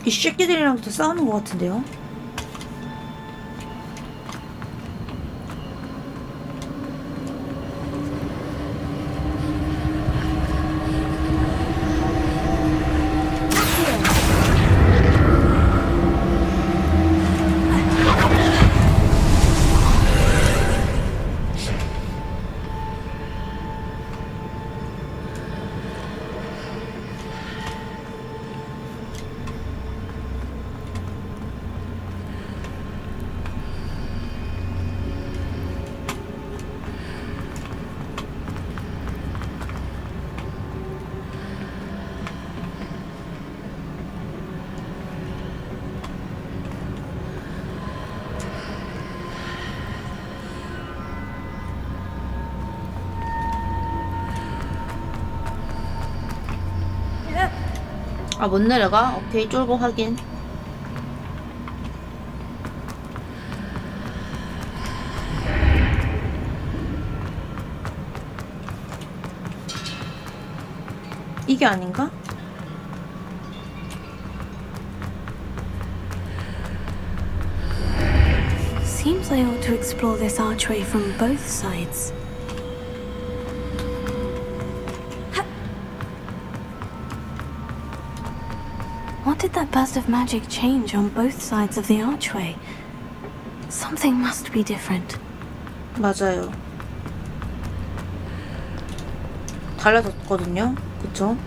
이 새끼들이랑 또 싸우는 것 같은데요? 아, 못 내려가? 오케이, 쫄보 확인. 이게 아닌가? Seems I ought to explore this archway from both sides. What did that burst of magic change on both sides of the archway? Something must be different. 맞아요. 달라졌거든요. 그쵸?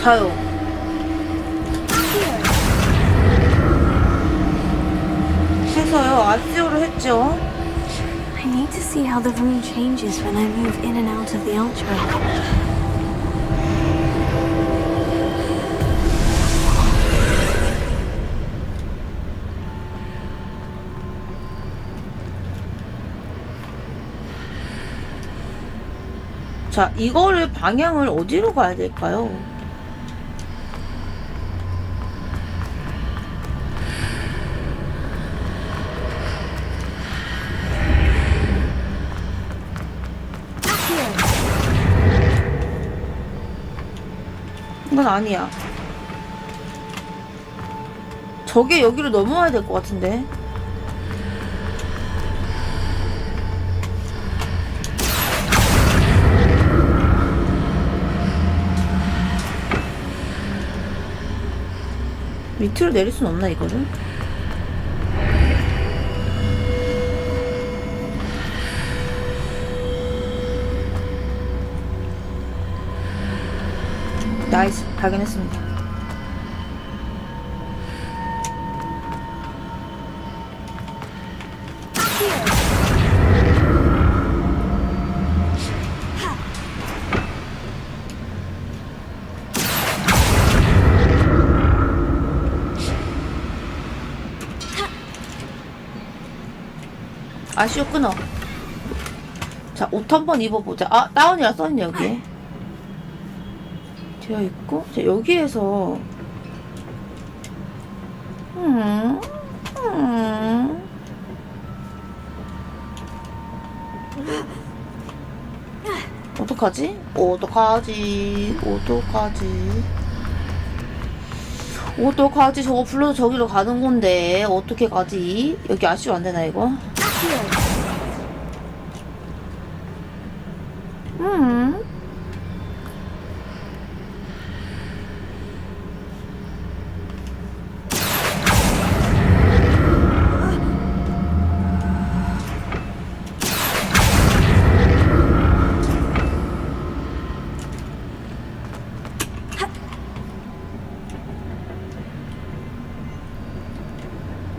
자요. 해서요. 아지오로 했죠. I need to see how the room changes when I move in and out of the archway. 자, 이거를 방향을 어디로 가야 될까요? 장난 아니야. 저게 여기로 넘어와야 될 것 같은데. 밑으로 내릴 순 없나 이거를? 나이스, 발견했습니다. 아쉬워, 끊어. 자, 옷 한번 입어보자. 아, 다운이라 써있네, 여기에. 되어 있고, 자, 여기에서. 어떡하지? 어떡하지? 저거 불러서 저기로 가는 건데 어떻게 가지? 여기 아쉬워 안 되나 이거?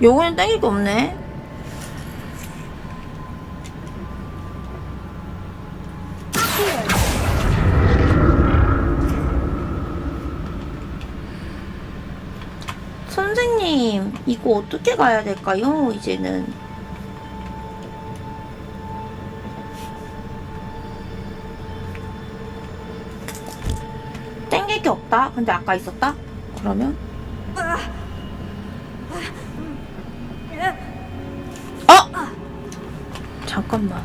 요거는 땡길 게 없네. 선생님, 이거 어떻게 가야 될까요? 이제는. 땡길 게 없다? 근데 아까 있었다? 그러면? 잠깐만.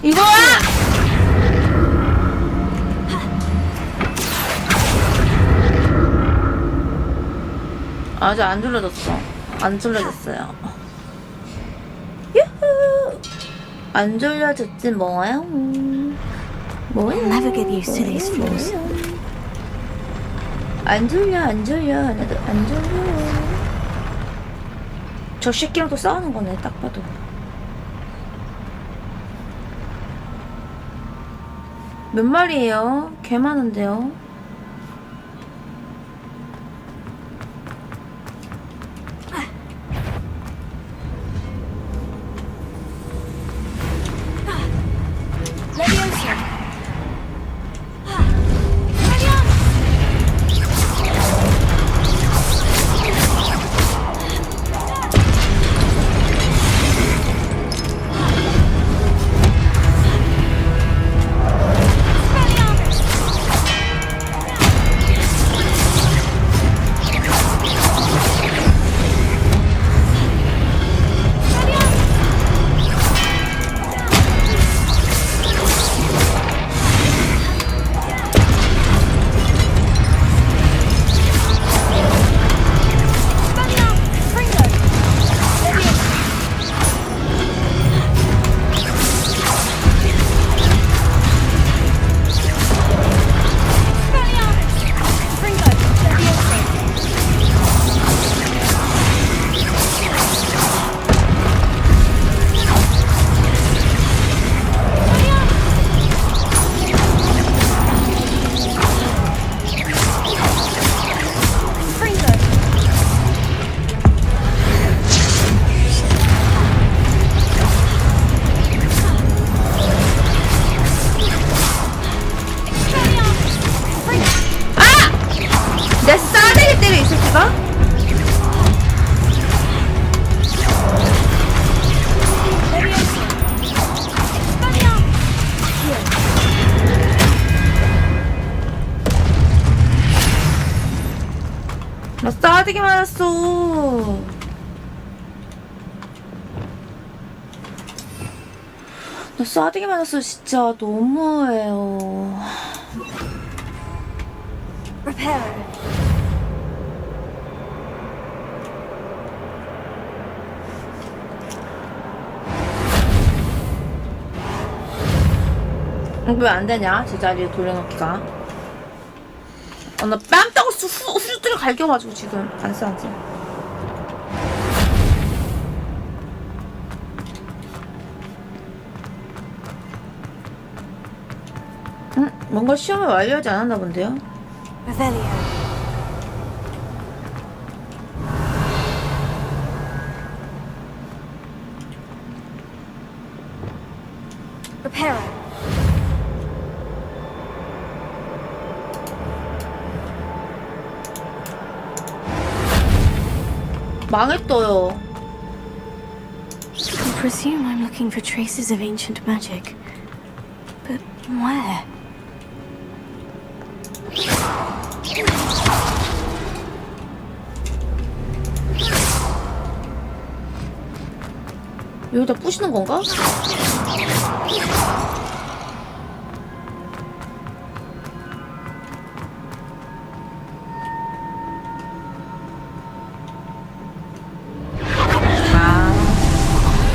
이거야! 아직 안 눌러졌어. 안 졸려졌어요. 유후! 안 졸려졌지 뭐야? 뭐야? I'll never get used to these floors. 안 졸려. 나도 안 졸려. 저 새끼랑 또 싸우는 거네, 딱 봐도. 몇 마리예요? 개 많은데요? 나 싸대기 맞았어. 나 싸대기 맞았어. 진짜 너무해요. Repair. 왜 안 되냐? 제자리에 돌려놓기가. 나 뺨따고 후주들을 갈겨가지고 지금 반스하지. 뭔가 시험을 완료하지 않았나 본데요? Revelio. Repair. 망했어요. I presume I'm looking for traces of ancient magic. But where? 여기다 부시는 건가?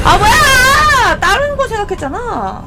아 뭐야! 다른 거 생각했잖아.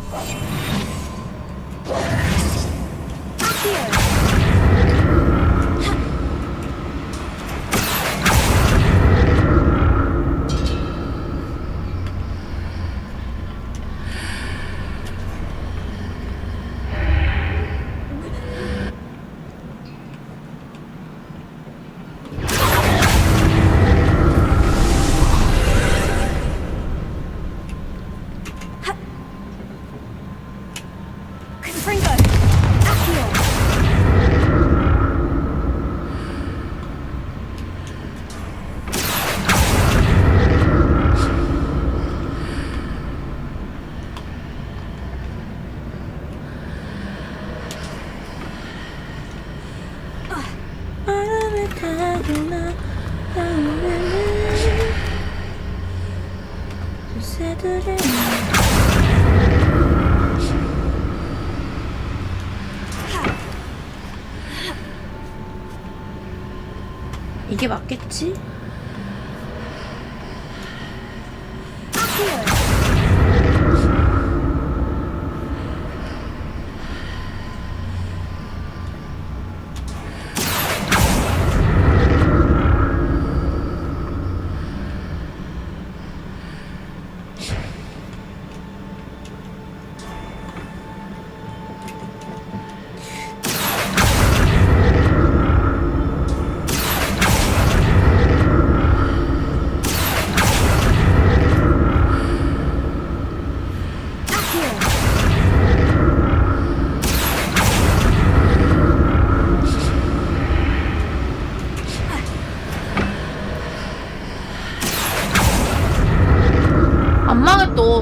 이게 맞겠지?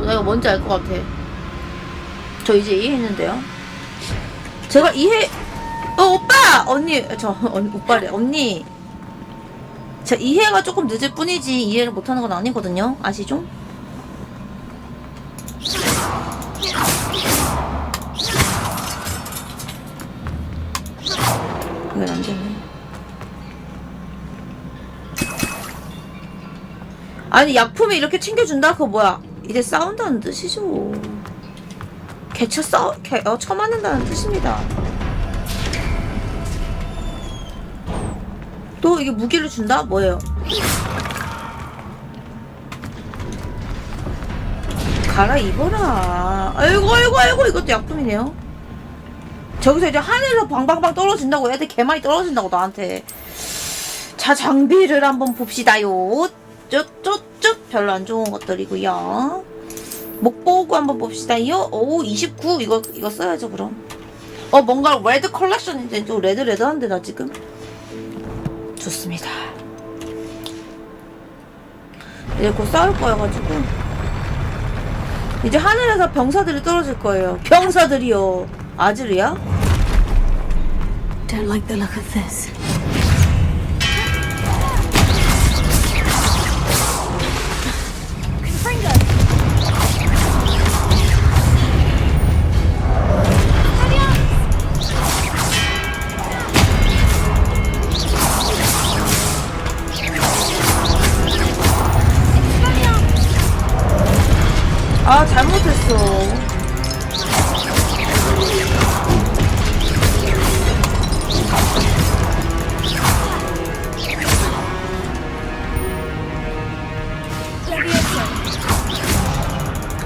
내가 뭔지 알 것 같아. 저 이제 이해했는데요. 제가 오빠! 언니, 오빠래. 언니. 제가 이해가 조금 늦을 뿐이지 이해를 못하는 건 아니거든요. 아시죠? 이건 안 되네. 아니, 약품이 이렇게 챙겨준다? 그거 뭐야? 이제 싸운다는 뜻이죠. 쳐맞는다는 뜻입니다. 또 이게 무기를 준다? 뭐예요? 갈아입어라. 아이고 이것도 약품이네요. 저기서 이제 하늘로 방방방 떨어진다고. 애들 개많이 떨어진다고 나한테. 자, 장비를 한번 봅시다요. 쭉 별로 안 좋은 것들이고요. 목보고 한번 봅시다요. 오, 29. 이거 써야죠 그럼. 뭔가 레드 컬렉션인데 좀 레드한데 나 지금. 좋습니다. 이제 곧 싸울 거여가지고 이제 하늘에서 병사들이 떨어질 거예요. 병사들이요. 아즈리야? Don't like the look of this. 아, 잘못했어.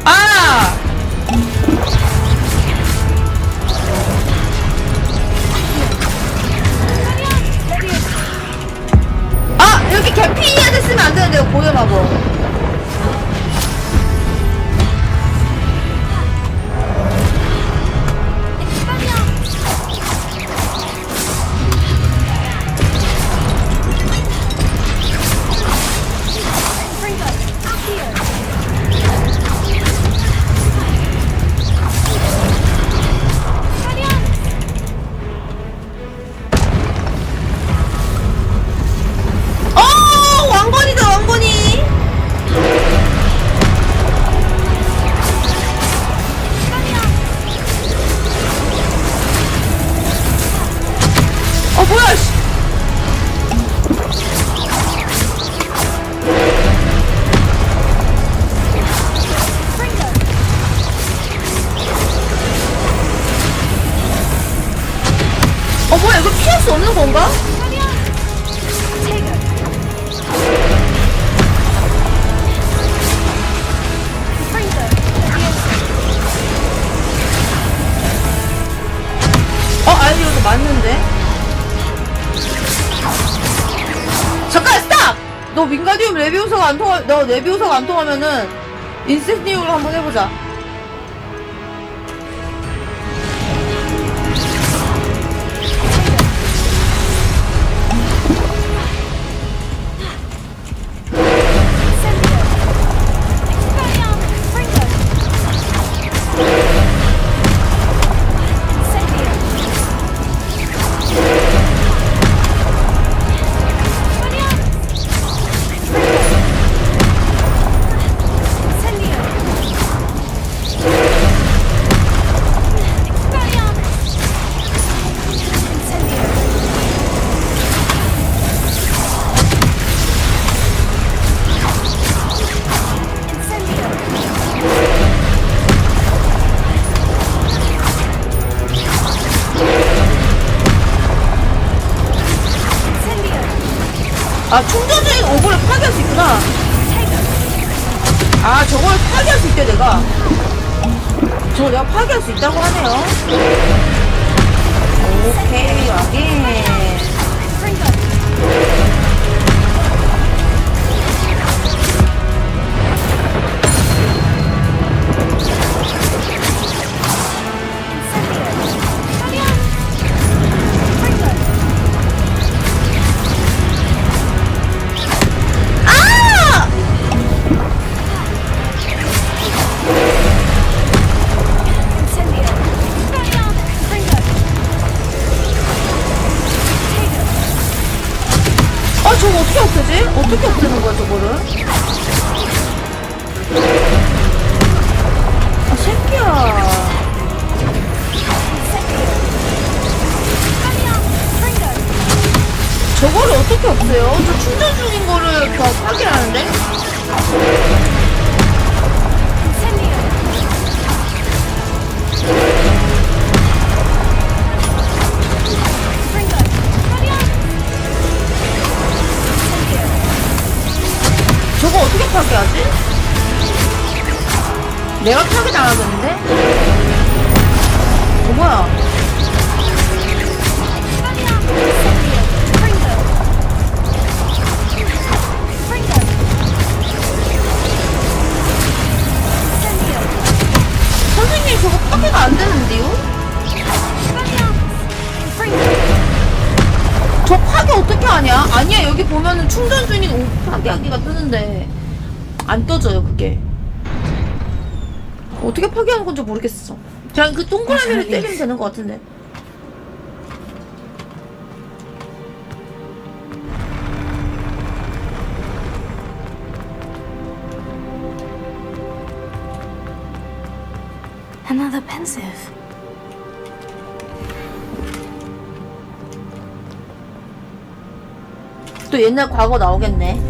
아! 아! 여기 개피니한테 쓰면 안 되는데요, 고요마법. 왕건이다, 왕건이. 뭐야, 씨. 뭐야, 이거 피할 수 없는 건가? 아니, 이거 맞는데? 잠깐, 스탑! 너 윙가디움 레비오사가 안 너 레비오사가 안 통하면은 인센티브로 한번 해보자. 아, 충전 중인 오버를 파괴할 수 있구나. 아, 저걸 파괴할 수 있대, 내가. 저거 내가 파괴할 수 있다고 하네요. 오케이, 확인. 저거 어떻게 없애지? 어떻게 없애는 거야, 저거를? 아, 새끼야. 저거를 어떻게 없애요? 저 충전 중인 거를 더 파괴하는데? 저거 어떻게 파괴하지? 내가 파괴 당하겠는데? 뭐야? 선생님, 저거 파괴가 안 되는데요? 저 파괴 어떻게 하냐? 아니야, 여기 보면은 충전 중인 파괴하기가 뜨는데 안 떠져요, 그게. 어떻게 파괴하는 건지 모르겠어. 그냥 그 동그라미를 때리면 되는 것 같은데. Another pensive. 또 옛날 과거 나오겠네.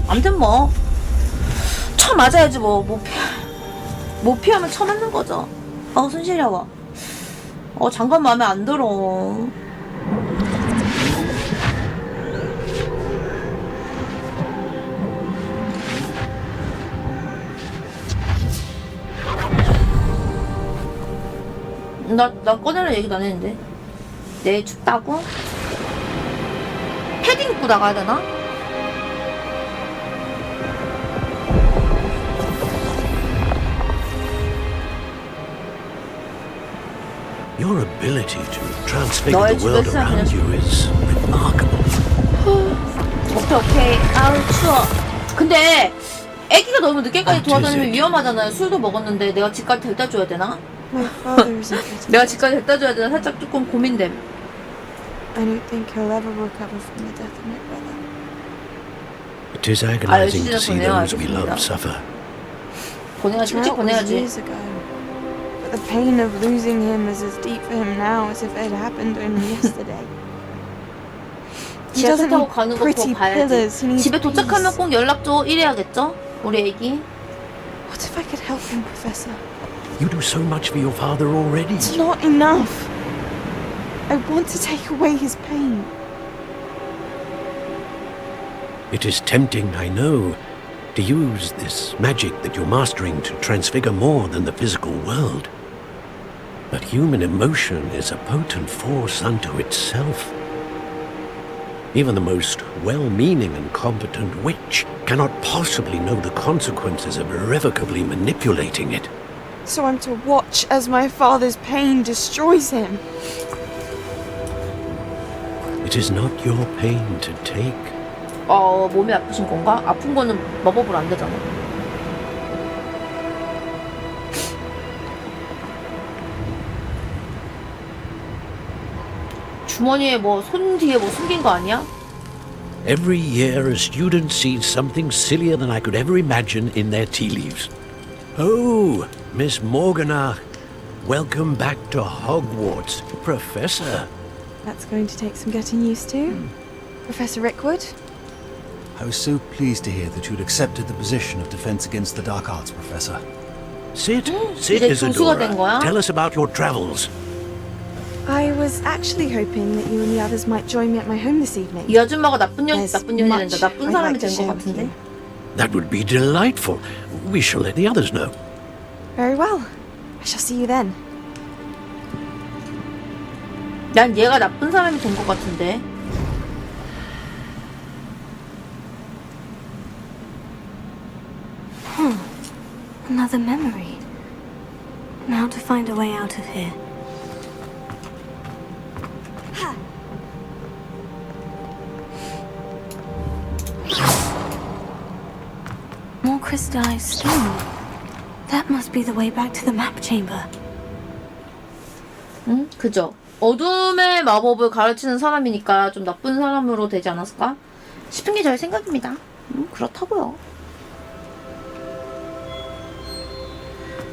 아무튼 뭐 쳐 맞아야지 뭐. 못 피하면 쳐 맞는 거죠. 손 시려워. 장관 마음에 안 들어. 나 꺼내라 얘기도 안 했는데. 내일 춥다고? 패딩 입고 나가야 되나? Your ability to transfigure the world around you is remarkable. 오케이. 아우 추워. 근데 애기가 너무 늦게까지 돌아다니면 위험하잖아요. 술도 먹었는데 내가 집까지 데려다 줘야 되나? 내가 집까지 데려다 줘야 되나? 살짝 조금 고민됨. I don't think he'll ever recover from the death of my brother. It is agonizing to see those we love suffer. 보내야지, 일찍 보내야지. Years ago. But the pain of losing him is as deep for him now as if it had happened only yesterday. 지하철 타고 가는 거 보고 봐야지. 집에 도착하면 꼭 연락 줘. 이래야겠죠? 우리 애기. What if I could help him, Professor? You do so much for your father already. It's not enough. I want to take away his pain. It is tempting, I know, to use this magic that you're mastering to transfigure more than the physical world. But human emotion is a potent force unto itself. Even the most well-meaning and competent witch cannot possibly know the consequences of irrevocably manipulating it. So I'm to watch as my father's pain destroys him. It is not your pain to take. 몸이 아프신 건가? 아픈 거는 마법으로 안 되잖아. 주머니에 손 뒤에 숨긴 거 아니야? Every year a student sees something sillier than I could ever imagine in their tea leaves. Oh, Miss Morgana, welcome back to Hogwarts, Professor. That's going to take some getting used to. Professor Rickwood? I was so pleased to hear that you'd accepted the position of Defense Against the Dark Arts, Professor. Sit, 이제 교수가 된 거야? Tell us about your travels. I was actually hoping that you and the others might join me at my home this evening. 이 아줌마가 나쁜 년이 된다. 나쁜 사람이 된 거 같은데. That would be delightful. We shall let the others know. Very well. I shall see you then. 난 얘가 나쁜 사람이 된 거 같은데. Another memory. Now to find a way out of here. More crystallized stone. That must be the way back to the map chamber. 그죠. 어둠의 마법을 가르치는 사람이니까 좀 나쁜 사람으로 되지 않았을까 싶은 게 저의 생각입니다. 그렇다고요.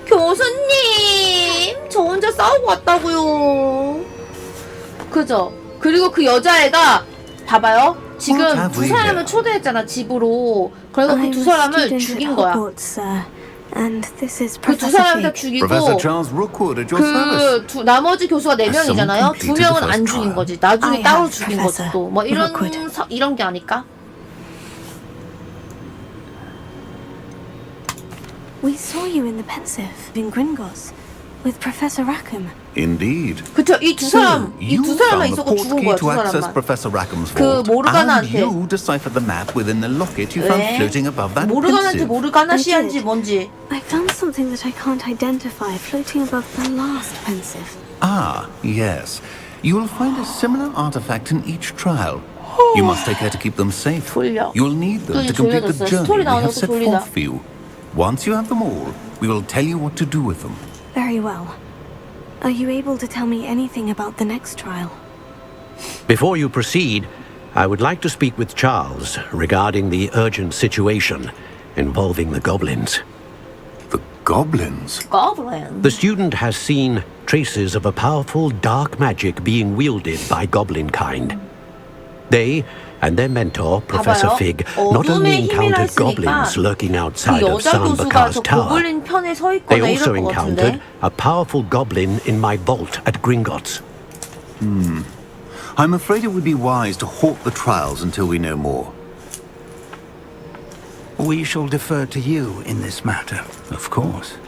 교수님, 저 혼자 싸우고 왔다고요. 그죠. 그리고 그 여자애가 봐봐요. 지금 두 사람을 초대했잖아, 집으로. 그래서 그 두 사람을 죽인 거야. 그 두 사람 다 죽이고 그 나머지 교수가 4명이잖아요. 2명은 안 죽인 거지. 나중에 따로 죽인 거지 또. 뭐 이런 게 아닐까? We saw you in the pensive in Gringotts with Professor Rackham. Indeed. 그쵸, 이 두 사람만 있었고 죽은 거야, 두 사람만. 그 모르가나한테. You deciphered the map within the locket you found floating above that 모르가나한테 모르가나시안지 뭔지. I found something that I can't identify floating above the last pensive. Ah, yes. You will find a similar artifact in each trial. You must take care to keep them safe. You will need them to complete the journey we have set forth for you. Once you have them all, we will tell you what to do with them. Very well. Are you able to tell me anything about the next trial? Before you proceed, I would like to speak with Charles regarding the urgent situation involving the goblins. The goblins? Goblins? The student has seen traces of a powerful dark magic being wielded by goblin kind. They and their mentor, Professor 봐봐요. Fig, not only 어둠의 힘이라 encountered 했으니까 goblins lurking 그 outside of 여자 교수가 Sambakar's 저 tower. 고블린 편에 서 They 있거나 also 이럴 것 encountered 같은데. a powerful goblin in my vault at Gringotts. I'm afraid it would be wise to halt the trials until we know more. We shall defer to you in this matter, of course.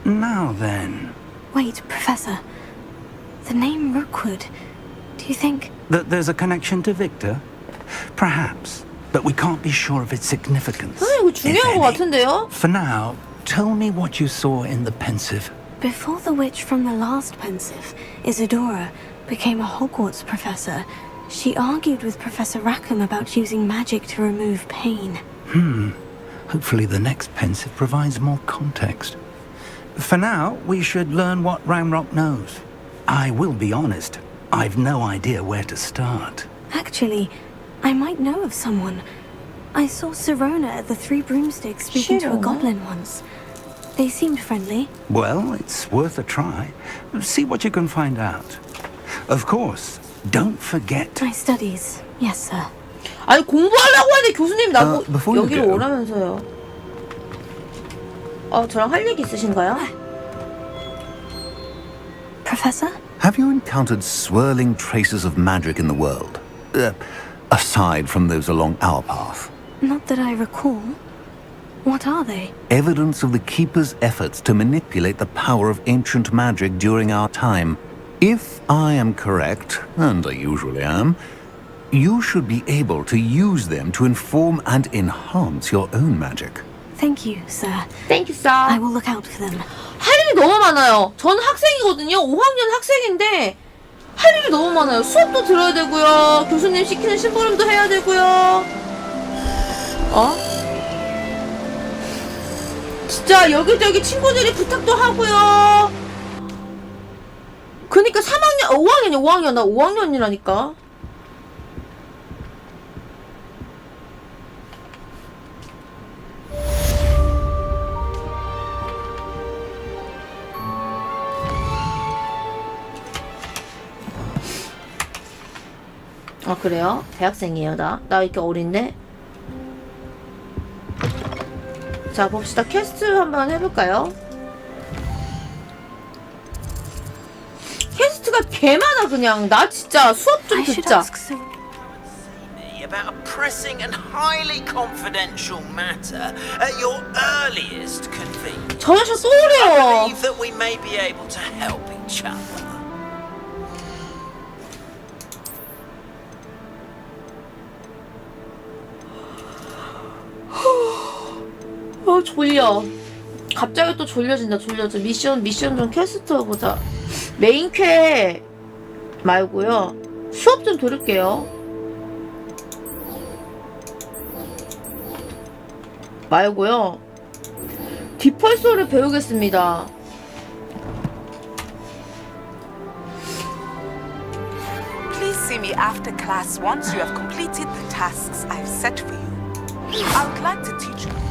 Now then, Wait, Professor. The name Rookwood. Do you think... that there's a connection to Victor? Perhaps, but we can't be sure of its significance. 이거 중요한 것 같은데요? For now, tell me what you saw in the pensive. Before the witch from the last pensive, Isadora, became a Hogwarts professor, she argued with Professor Rackham about using magic to remove pain. Hopefully the next pensive provides more context. For now, we should learn what Ramrock knows. I will be honest, I've no idea where to start. Actually, I might know of someone. I saw Sirona at the Three Broomsticks speaking to a Sirona? goblin once. They seemed friendly. Well, it's worth a try. See what you can find out. Of course, don't forget... My studies. Yes, sir. 아니 공부하려고 하는데 교수님 나보 before you 여기로 go. 오라면서요. 저랑 할 얘기 있으신가요? Professor? Have you encountered swirling traces of magic in the world? Aside from those along our path. Not that I recall. What are they? Evidence of the Keeper's efforts to manipulate the power of ancient magic during our time. If I am correct, and I usually am, you should be able to use them to inform and enhance your own magic. Thank you, sir. Thank you, sir. I will look out for them. 할 일이 너무 많아요. 저는 학생이거든요. 5학년 학생인데 할 일이 너무 많아요. 수업도 들어야 되고요. 교수님 시키는 심부름도 해야 되고요. 진짜 여기저기 친구들이 부탁도 하고요. 그니까 3학년, 5학년, 나 5학년이라니까. 그래요? 대학생이에요, 나 이렇게 어린데? 자, 봅시다. 퀘스트 한번 해볼까요? 퀘스트가 개 많아, 그냥. 나 진짜 수업 좀 듣자. About a pressing and highly confidential matter at your earliest convenience. 저 녀석 또 오래요. I believe that we may be able to help each other. 졸려. 갑자기 또 졸려진다. 미션 좀 퀘스트 보자. 메인 퀘 말고요. 수업 좀 들을게요. 말고요. 디펄소를 배우겠습니다. Please see me after class once you have completed the tasks I've set for you. I would like to teach you.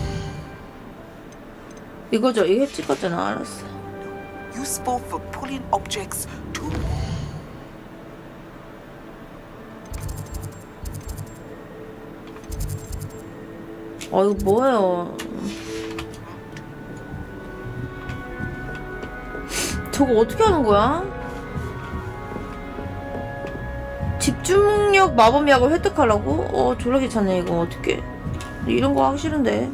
이거죠. 이거 찍었잖아. 알았어. Useful for pulling objects to. 이거 뭐예요? 저거 어떻게 하는 거야? 집중력 마법약을 획득하라고? 졸라 귀찮네 이거. 어떻게 이런 거 하기 싫은데.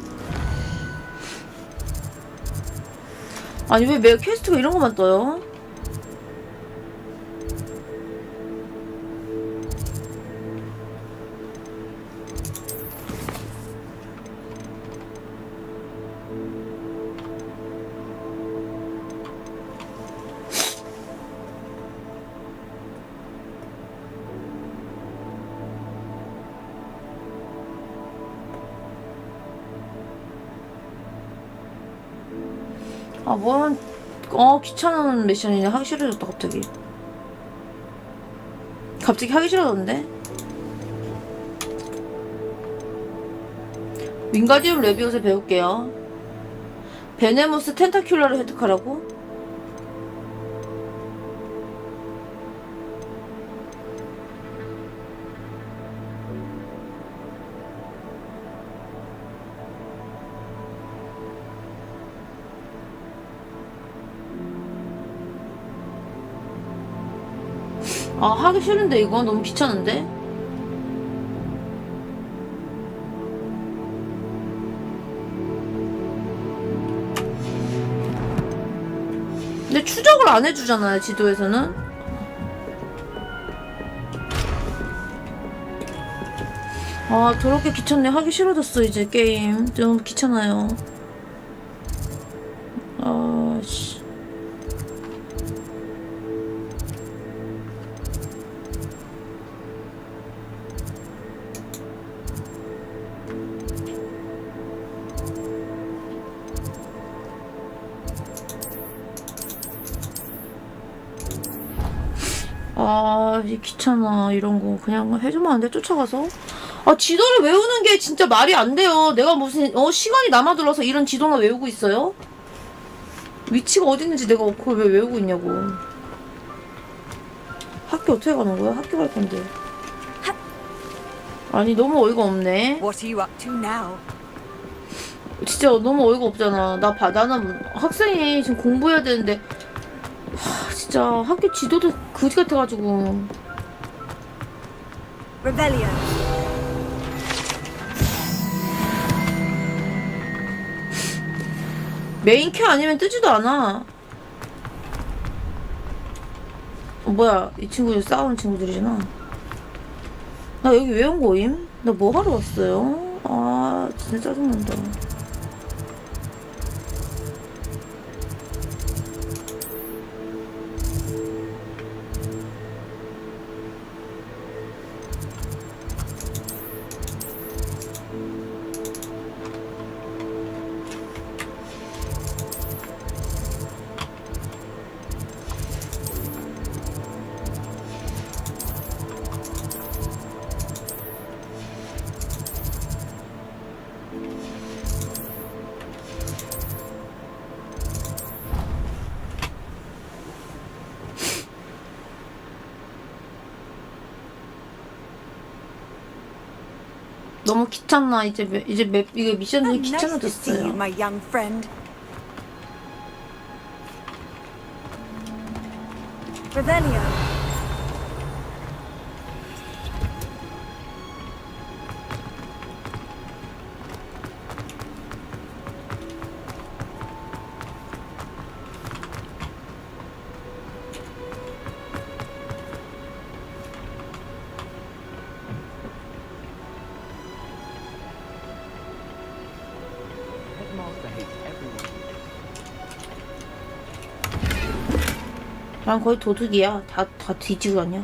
아니 왜 매일 퀘스트가 이런 것만 떠요? 귀찮은 미션이네. 하기 싫어졌다 갑자기. 하기 싫어졌는데? 윙가디움 레비옷을 배울게요. 베네모스 텐타큘러를 획득하라고? 아, 하기 싫은데 이거 너무 귀찮은데? 근데 추적을 안 해주잖아요, 지도에서는. 아, 더럽게 귀찮네. 하기 싫어졌어, 이제 게임. 너무 귀찮아요. 아, 씨. 아, 이제 귀찮아. 이런 거 그냥 해주면 안 돼? 쫓아가서? 아, 지도를 외우는 게 진짜 말이 안 돼요. 내가 무슨 시간이 남아들어서 이런 지도나 외우고 있어요? 위치가 어디 있는지 내가 그걸 왜 외우고 있냐고. 학교 어떻게 가는 거야? 학교 갈 건데. 아니, 너무 어이가 없네. What are you up to now? 진짜 너무 어이가 없잖아. 나는 학생이 지금 공부해야 되는데 진짜 학교 지도도 그지 같아가지고. Rebellion. 메인 캐 아니면 뜨지도 않아. 뭐야, 이 친구들 싸우는 친구들이잖아. 나 여기 왜 온 거임? 나 뭐 하러 왔어요? 아, 진짜 짜증난다. 너무 귀찮나. 이제 이게 미션들이 귀찮아졌어요. My young friend. Rebellion. 난 거의 도둑이야. 다 뒤지고 다녀.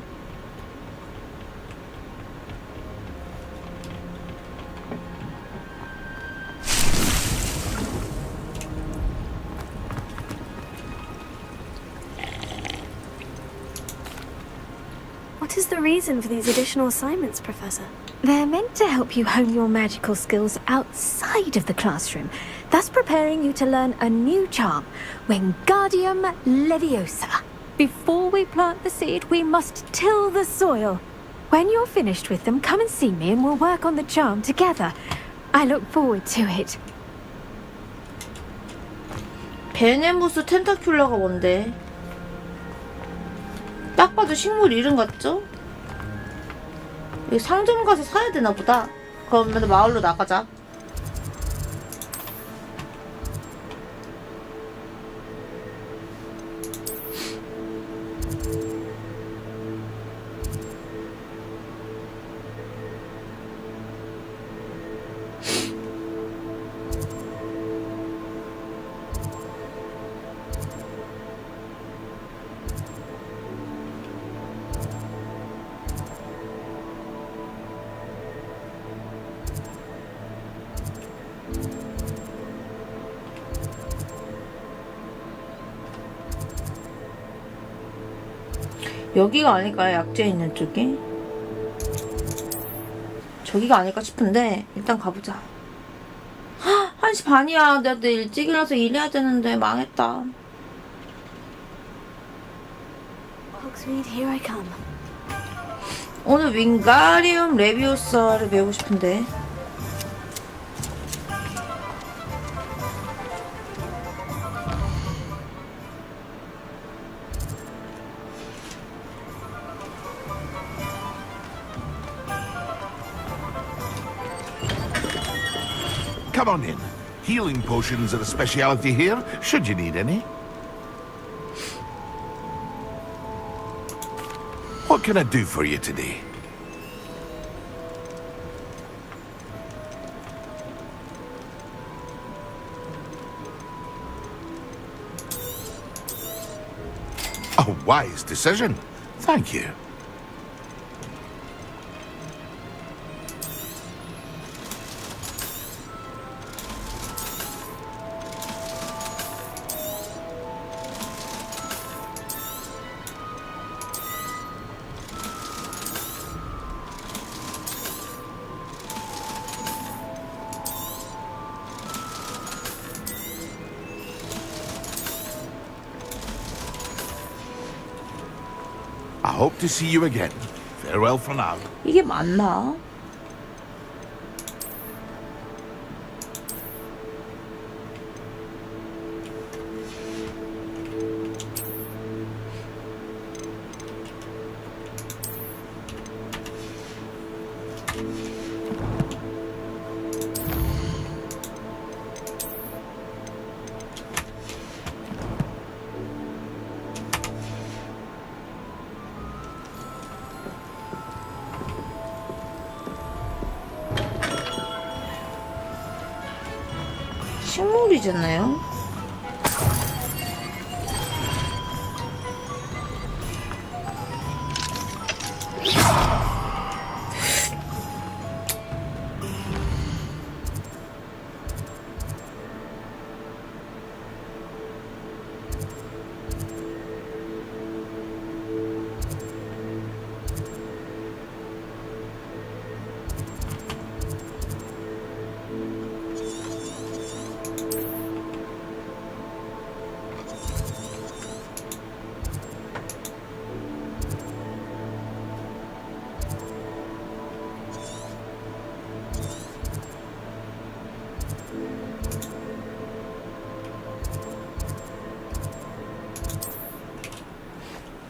What is the reason for these additional assignments, Professor? They're meant to help you hone your magical skills outside of the classroom, thus preparing you to learn a new charm, Wingardium Leviosa. Before we plant the seed, we must till the soil. When you're finished with them, come and see me and we'll work on the charm together. I look forward to it. 베네무스 텐타큘라가 뭔데? 딱 봐도 식물 이름 같죠? 여기 상점 가서 사야 되나 보다. 그러면 마을로 나가자. 여기가 아닐까요? 약재 있는 쪽이? 저기가 아닐까 싶은데 일단 가보자. 1시 반이야. 내가 내일 일찍 일어나서 일해야 되는데 망했다. Hogsmeade, here I come. 오늘 윙가리움 레비오사를 배우고 싶은데. Come on in. Healing potions are a speciality here, should you need any. What can I do for you today? A wise decision. Thank you. I hope to see you again. Farewell for now. 이게 맞나? 식물이잖아요.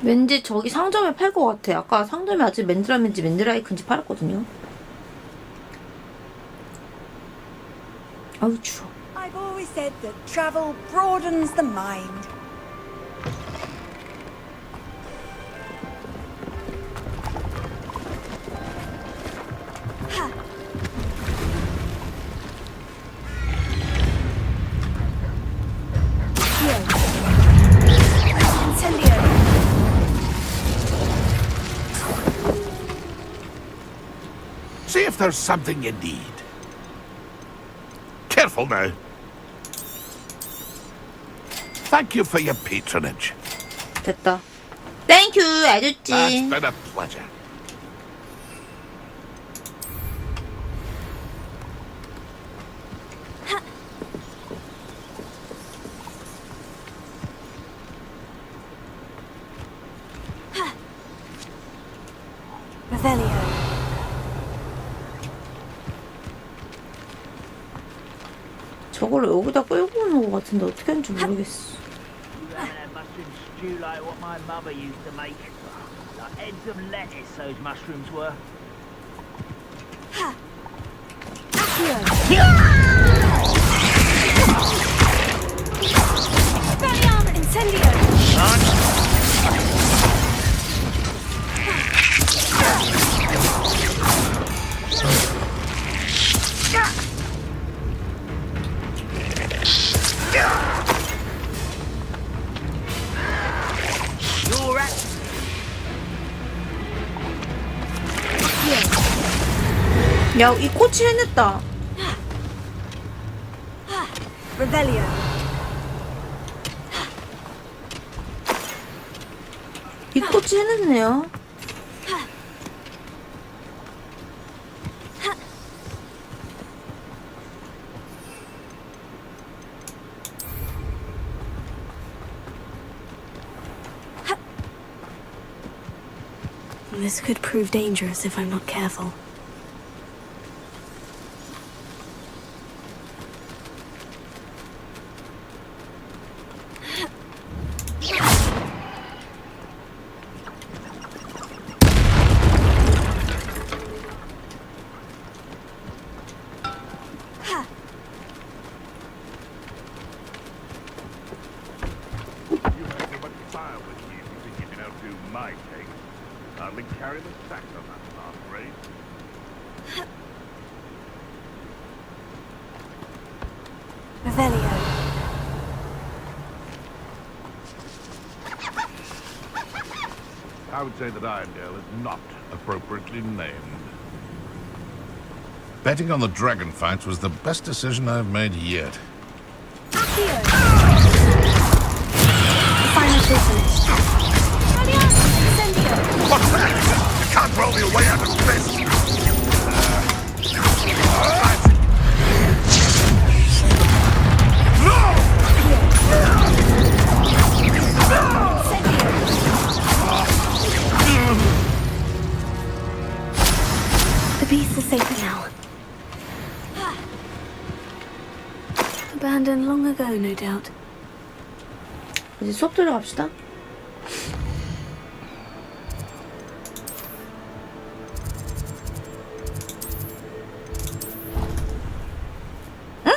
왠지 저기 상점에 팔 것 같아. 아까 상점에 아직 맨드라인지 맨드라이크인지 팔았거든요. 아우 추워. I've always said that travel broadens the mind. See if there's something you need. Careful now. Thank you for your patronage. 됐다. 땡큐 It's 아줬지. been a pleasure. Revelio. 저걸 여기다 끌고 오는 것 같은데 어떻게 하는지 모르겠어. Mushroom stew like what my mother used to make. Like heads of lettuce, those mushrooms were. Expelliarmus Incendio! You're at 야, 이 꽃이 해냈다. Revelio. 이 꽃이 해냈네요. This could prove dangerous if I'm not careful. sacked on that last raid. Revelio. I would say that Irondale is not appropriately named. Betting on the dragon fights was the best decision I've made yet. What's that? You can't roll your way out of this! The beasts are safer now. Abandoned long ago, no doubt. 이제 수업 들어갑시다. 응?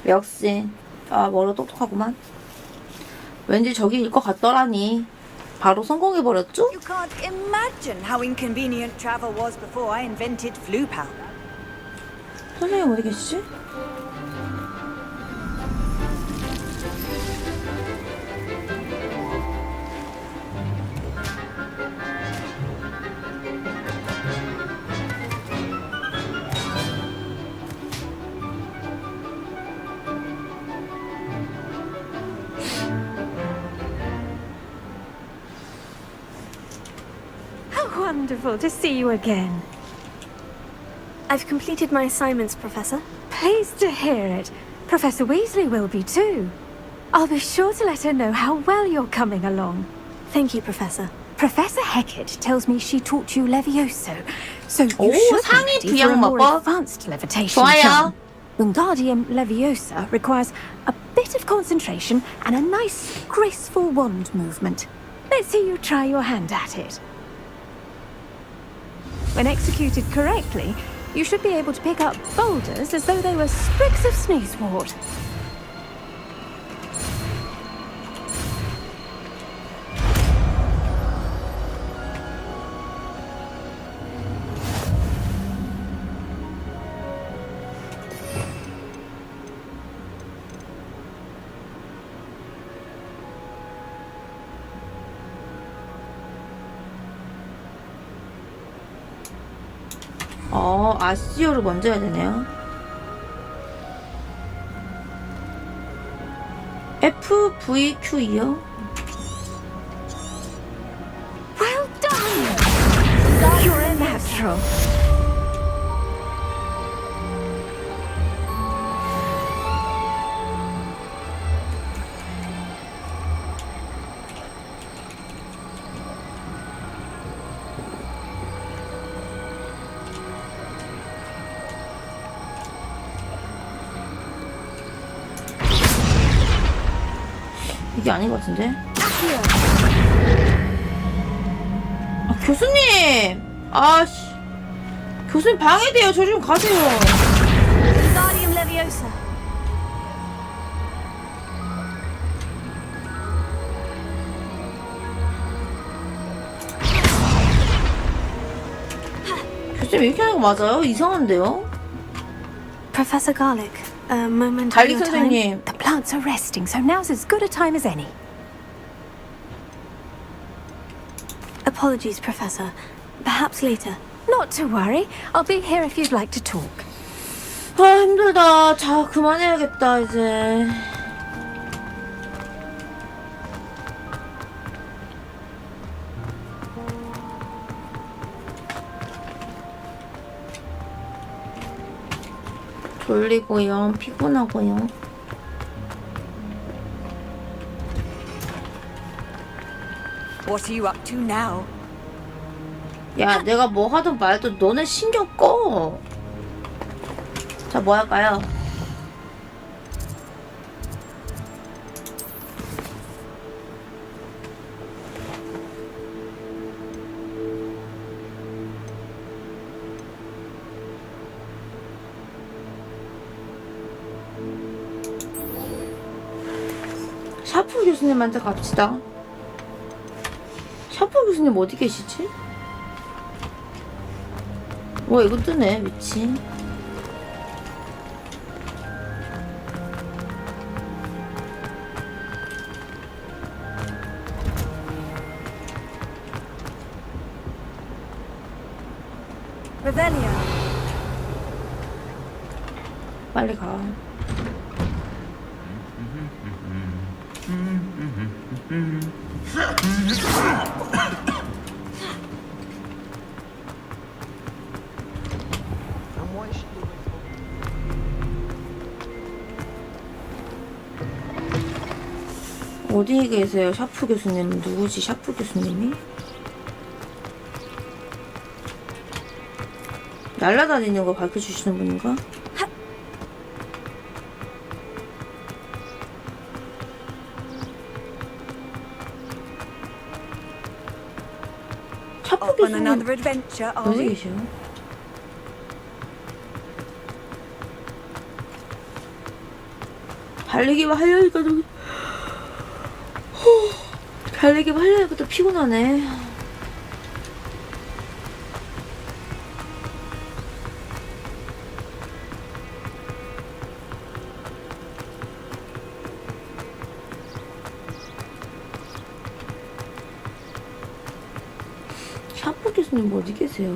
역시 머리가 똑똑하구만. 왠지 저기일 것 같더라니. 바로 성공해버렸죠? You can't imagine how inconvenient travel was before I invented flu powder. 선생님 어디 계시지? Wonderful to see you again. I've completed my assignments, Professor. Pleased to hear it. Professor Weasley will be too. I'll be sure to let her know how well you're coming along. Thank you, Professor. Professor Hecat tells me she taught you Levioso, so you should be ready for a more advanced levitation charm. Wingardium Leviosa requires a bit of concentration and a nice, graceful wand movement. Let's see you try your hand at it. When executed correctly, you should be able to pick up boulders as though they were sprigs of sneezewort. 아시오를 먼저 해야 되네요. FVQE요? Well done! You're a natural. 이게 아닌 것 같은데? 교수님! 교수님 방해돼요. 저 좀 가세요. Wingardium Leviosa. 교수님 이렇게 하는 거 맞아요? 이상한데요? Professor Garlic, a moment of your time. The plants are resting, so now's as good a time as any. Apologies, Professor. Perhaps later. Not to worry. I'll be here if you'd like to talk. 힘들다. 자, 그만해야겠다, 이제. 졸리고요. 피곤하고요. What are you up to now? 야, 내가 뭐 하든 말든 너네 신경 꺼. 자, 뭐 할까요? 샤프 교수님한테 갑시다. 샤프 교수님 교수님 어디 계시지? 와 이거 뜨네 미친. Revelio. 빨리 가. 어디에 계세요? 샤프 교수님은 누구지? 샤프 교수님이? 날아다니는 거 밝혀주시는 분인가? 샤프 교수님 어디 계셔? 달리기만 하려니까 좀 달리기만 하려니까 또 피곤하네. 샤프 교수님 어디 계세요?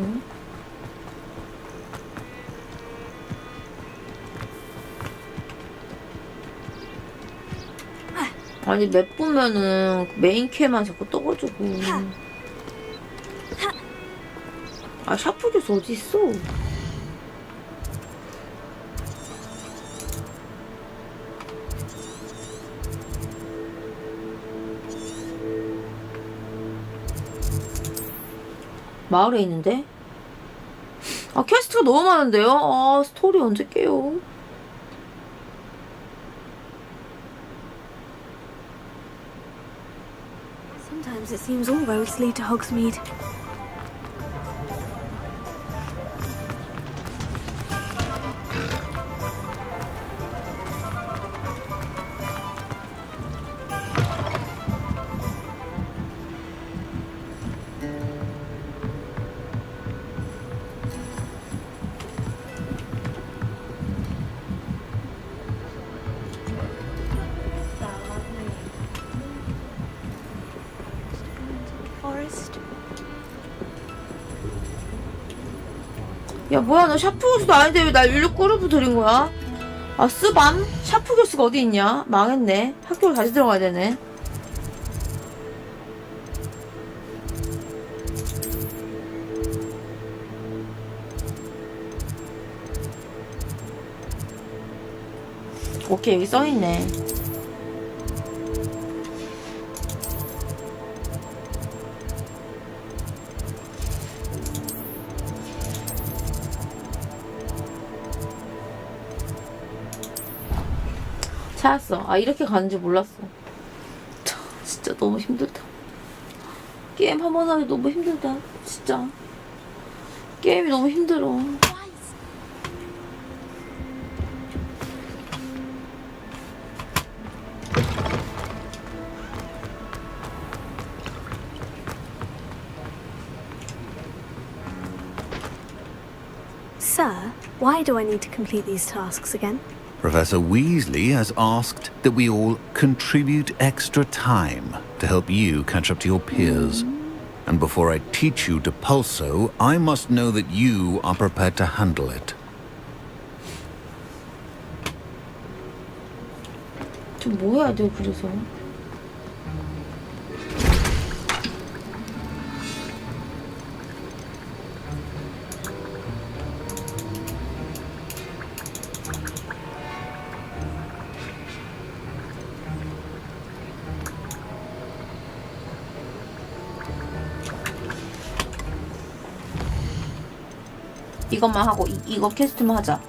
아니 맵 보면은 메인 캐만 자꾸 떠가지고. 아 샤프 교수 어디 있어? 마을에 있는데? 아 퀘스트가 너무 많은데요? 아 스토리 언제 깨요? Sometimes it seems all roads lead to Hogsmeade. 야 뭐야 너 샤프 교수도 아닌데 왜 날 율로 꾸르부 들인 거야? 아 쓰밤? 샤프 교수가 어디 있냐? 망했네. 학교로 다시 들어가야 되네. 오케이 여기 써있네. 찾았어. 아 이렇게 가는지 몰랐어. 진짜 너무 힘들다. 게임 한 번 하기 너무 힘들다. 진짜 게임이 너무 힘들어. Sir, why do I need to complete these tasks again? Professor Weasley has asked that we all contribute extra time to help you catch up to your peers. And before I teach you to pulso, I must know that you are prepared to handle it. 좀 뭐 해야 돼 그래서? 이것만 하고 이거 퀘스트만 하자.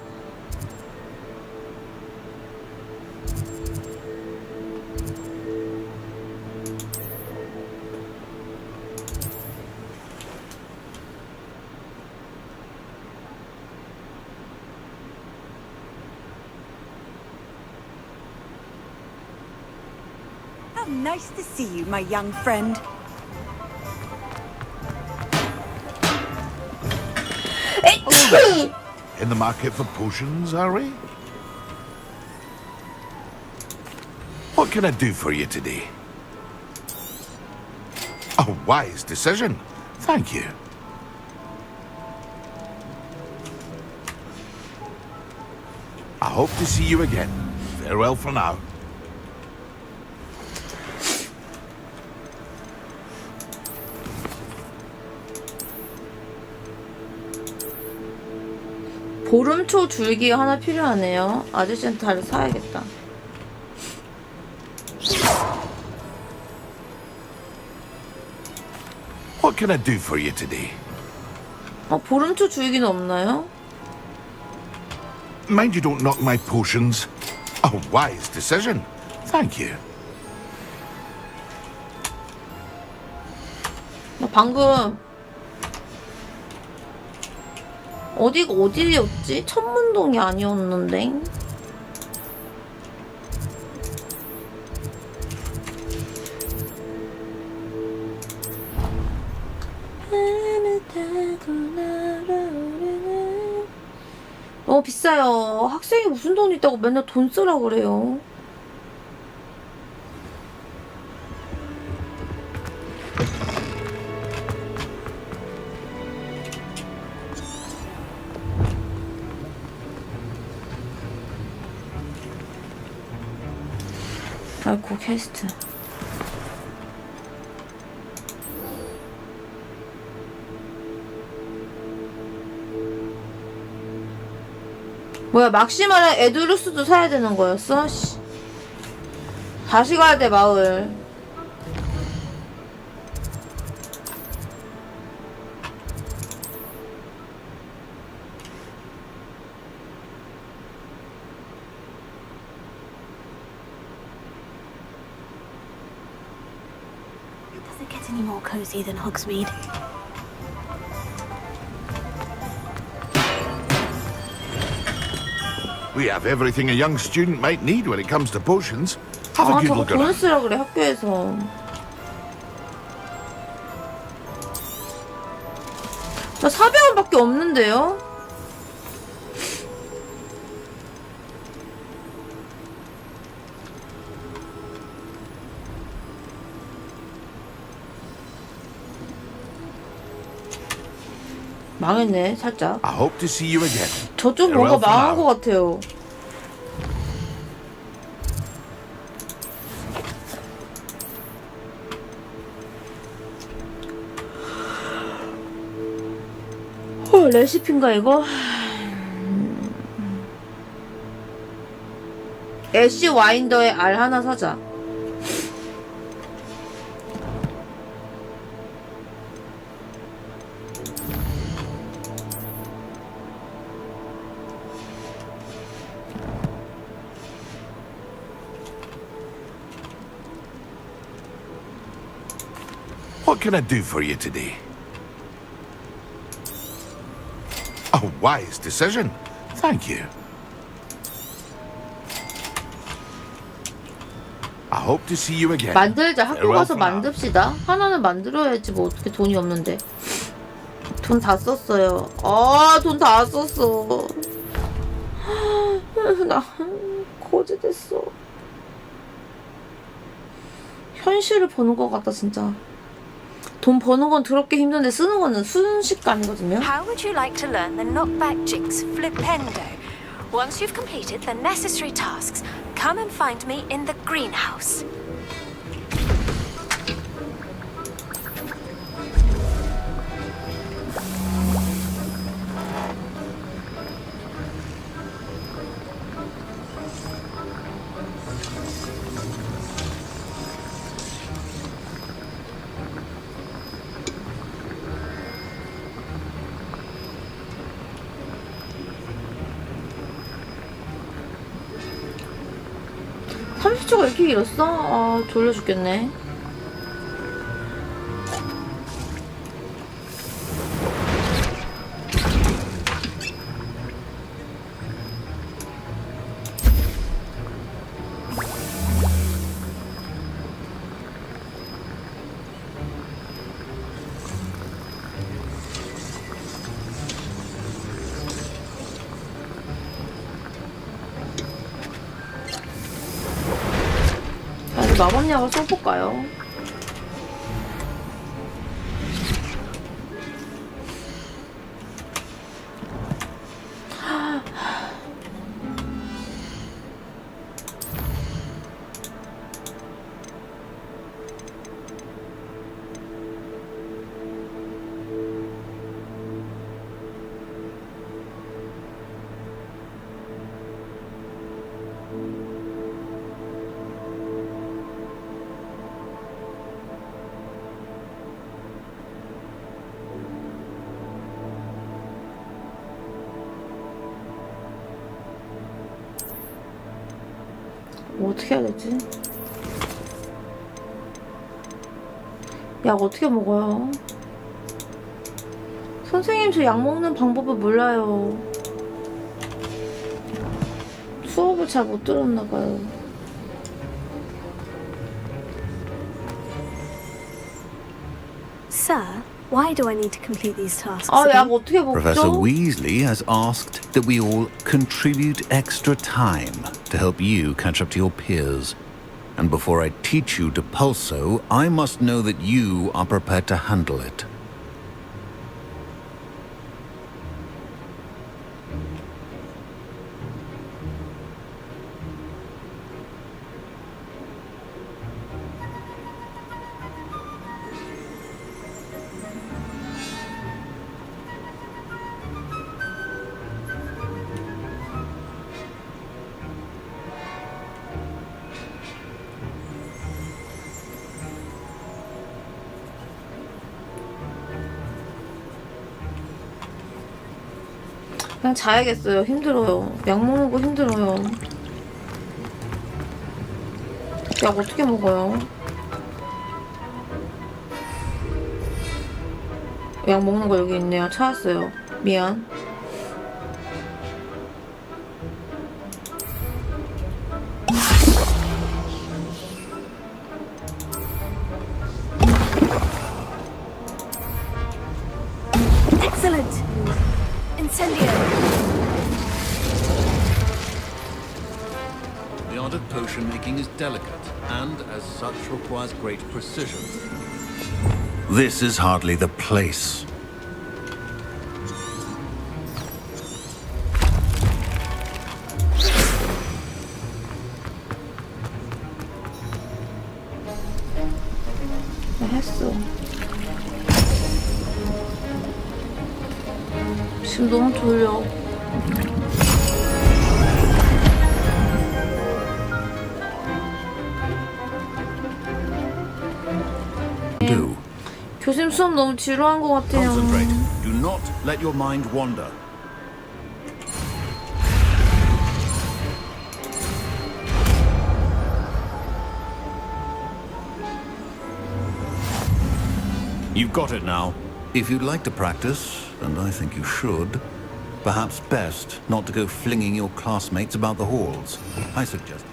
How nice to see you, my young friend. then. In the market for potions, are we? What can I do for you today? A wise decision. Thank you. I hope to see you again. Farewell for now. 보름초 줄기 하나 필요하네요. 아저씨한테 다리 사야겠다. What can I do for you today? 보름초 줄기는 없나요? Mind you don't knock my potions. A wise decision. Thank you. 나 방금 어디가 어디였지? 천문동이 아니었는데. 너무 비싸요. 학생이 무슨 돈이 있다고 맨날 돈 쓰라 그래요. 아이고 퀘스트. 뭐야 막시마랑 에두루스도 사야 되는 거였어? 씨. 다시 가야 돼 마을. Does it get any more cozy than Hogsmeade? We have everything a young student might need when it comes to potions. Have a good 저거 look 돈 around. 쓰라 그래 학교에서. 저 400원밖에 없는데요? 망했네 살짝. I hope to see you again. 저쪽 뭔가 망한 것 같아요. 레시피인가 이거? 애쉬 와인더의 알 하나 사자. What can I do for you today? A wise decision. Thank you. I hope to see you again. 만들자. 학교 Farewell 가서 for now. 만듭시다. 하나는 만들어야지 뭐 어떻게 돈이 없는데. 돈 다 썼어요. 아, 돈 다 썼어. 나 거지 됐어. 현실을 보는 것 같다 진짜. 돈 버는 건 더럽게 힘든데 쓰는 거는 순식간이거든요. How would you like to learn the knockback jigs flipendo? Once you've completed the necessary tasks, come and find me in the greenhouse. 가 이렇게 길었어? 아 졸려 죽겠네. 마법약을 써볼까요? 뭐 어떻게 해야 되지? 약 어떻게 먹어요? 선생님, 저 약 먹는 방법을 몰라요. 수업을 잘 못 들었나봐요. Sir, why do I need to complete these tasks? 약 어떻게 먹죠? Professor Weasley has asked that we all contribute extra time to help you catch up to your peers. And before I teach you Depulso, I must know that you are prepared to handle it. 그냥 자야겠어요. 힘들어요. 약 먹는 거 힘들어요. 약 어떻게 먹어요? 약 먹는 거 여기 있네요. 찾았어요. 미안. Excellent! Incendio! The art of potion making is delicate, and as such requires great precision. This is hardly the place. 나 했어. 지금 너무 졸려. Do. 교수님 수업 너무 지루한 것 같아요. Concentrate. Do not let your mind wander. You've got it now. If you'd like to practice, and I think you should, perhaps best not to go flinging your classmates about the halls. I suggest.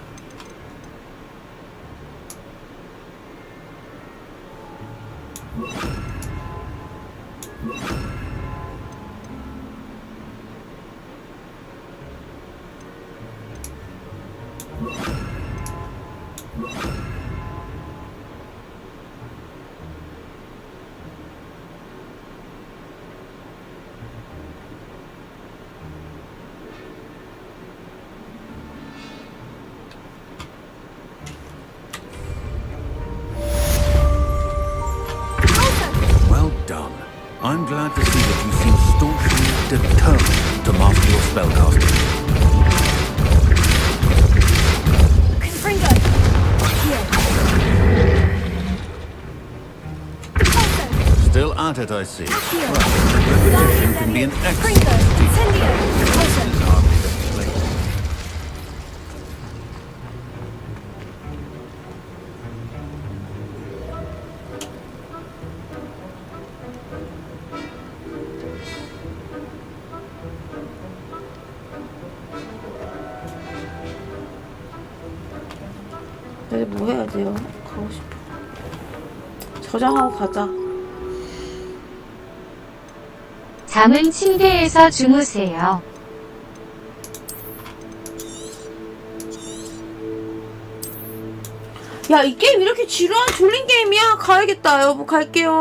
I'm glad to see that you seem staunchly determined to master your spellcasting. Confringo! Here. Still at it, I see. Accio! Repetition can be an excellent Confringo! teacher. Incendio! This is hardly the place. 이제 뭐 해야 돼요? 가고 싶어. 저장하고 가자. 잠은 침대에서 주무세요. 야, 이 게임 이렇게 지루한 졸린 게임이야? 가야겠다. 여보, 갈게요.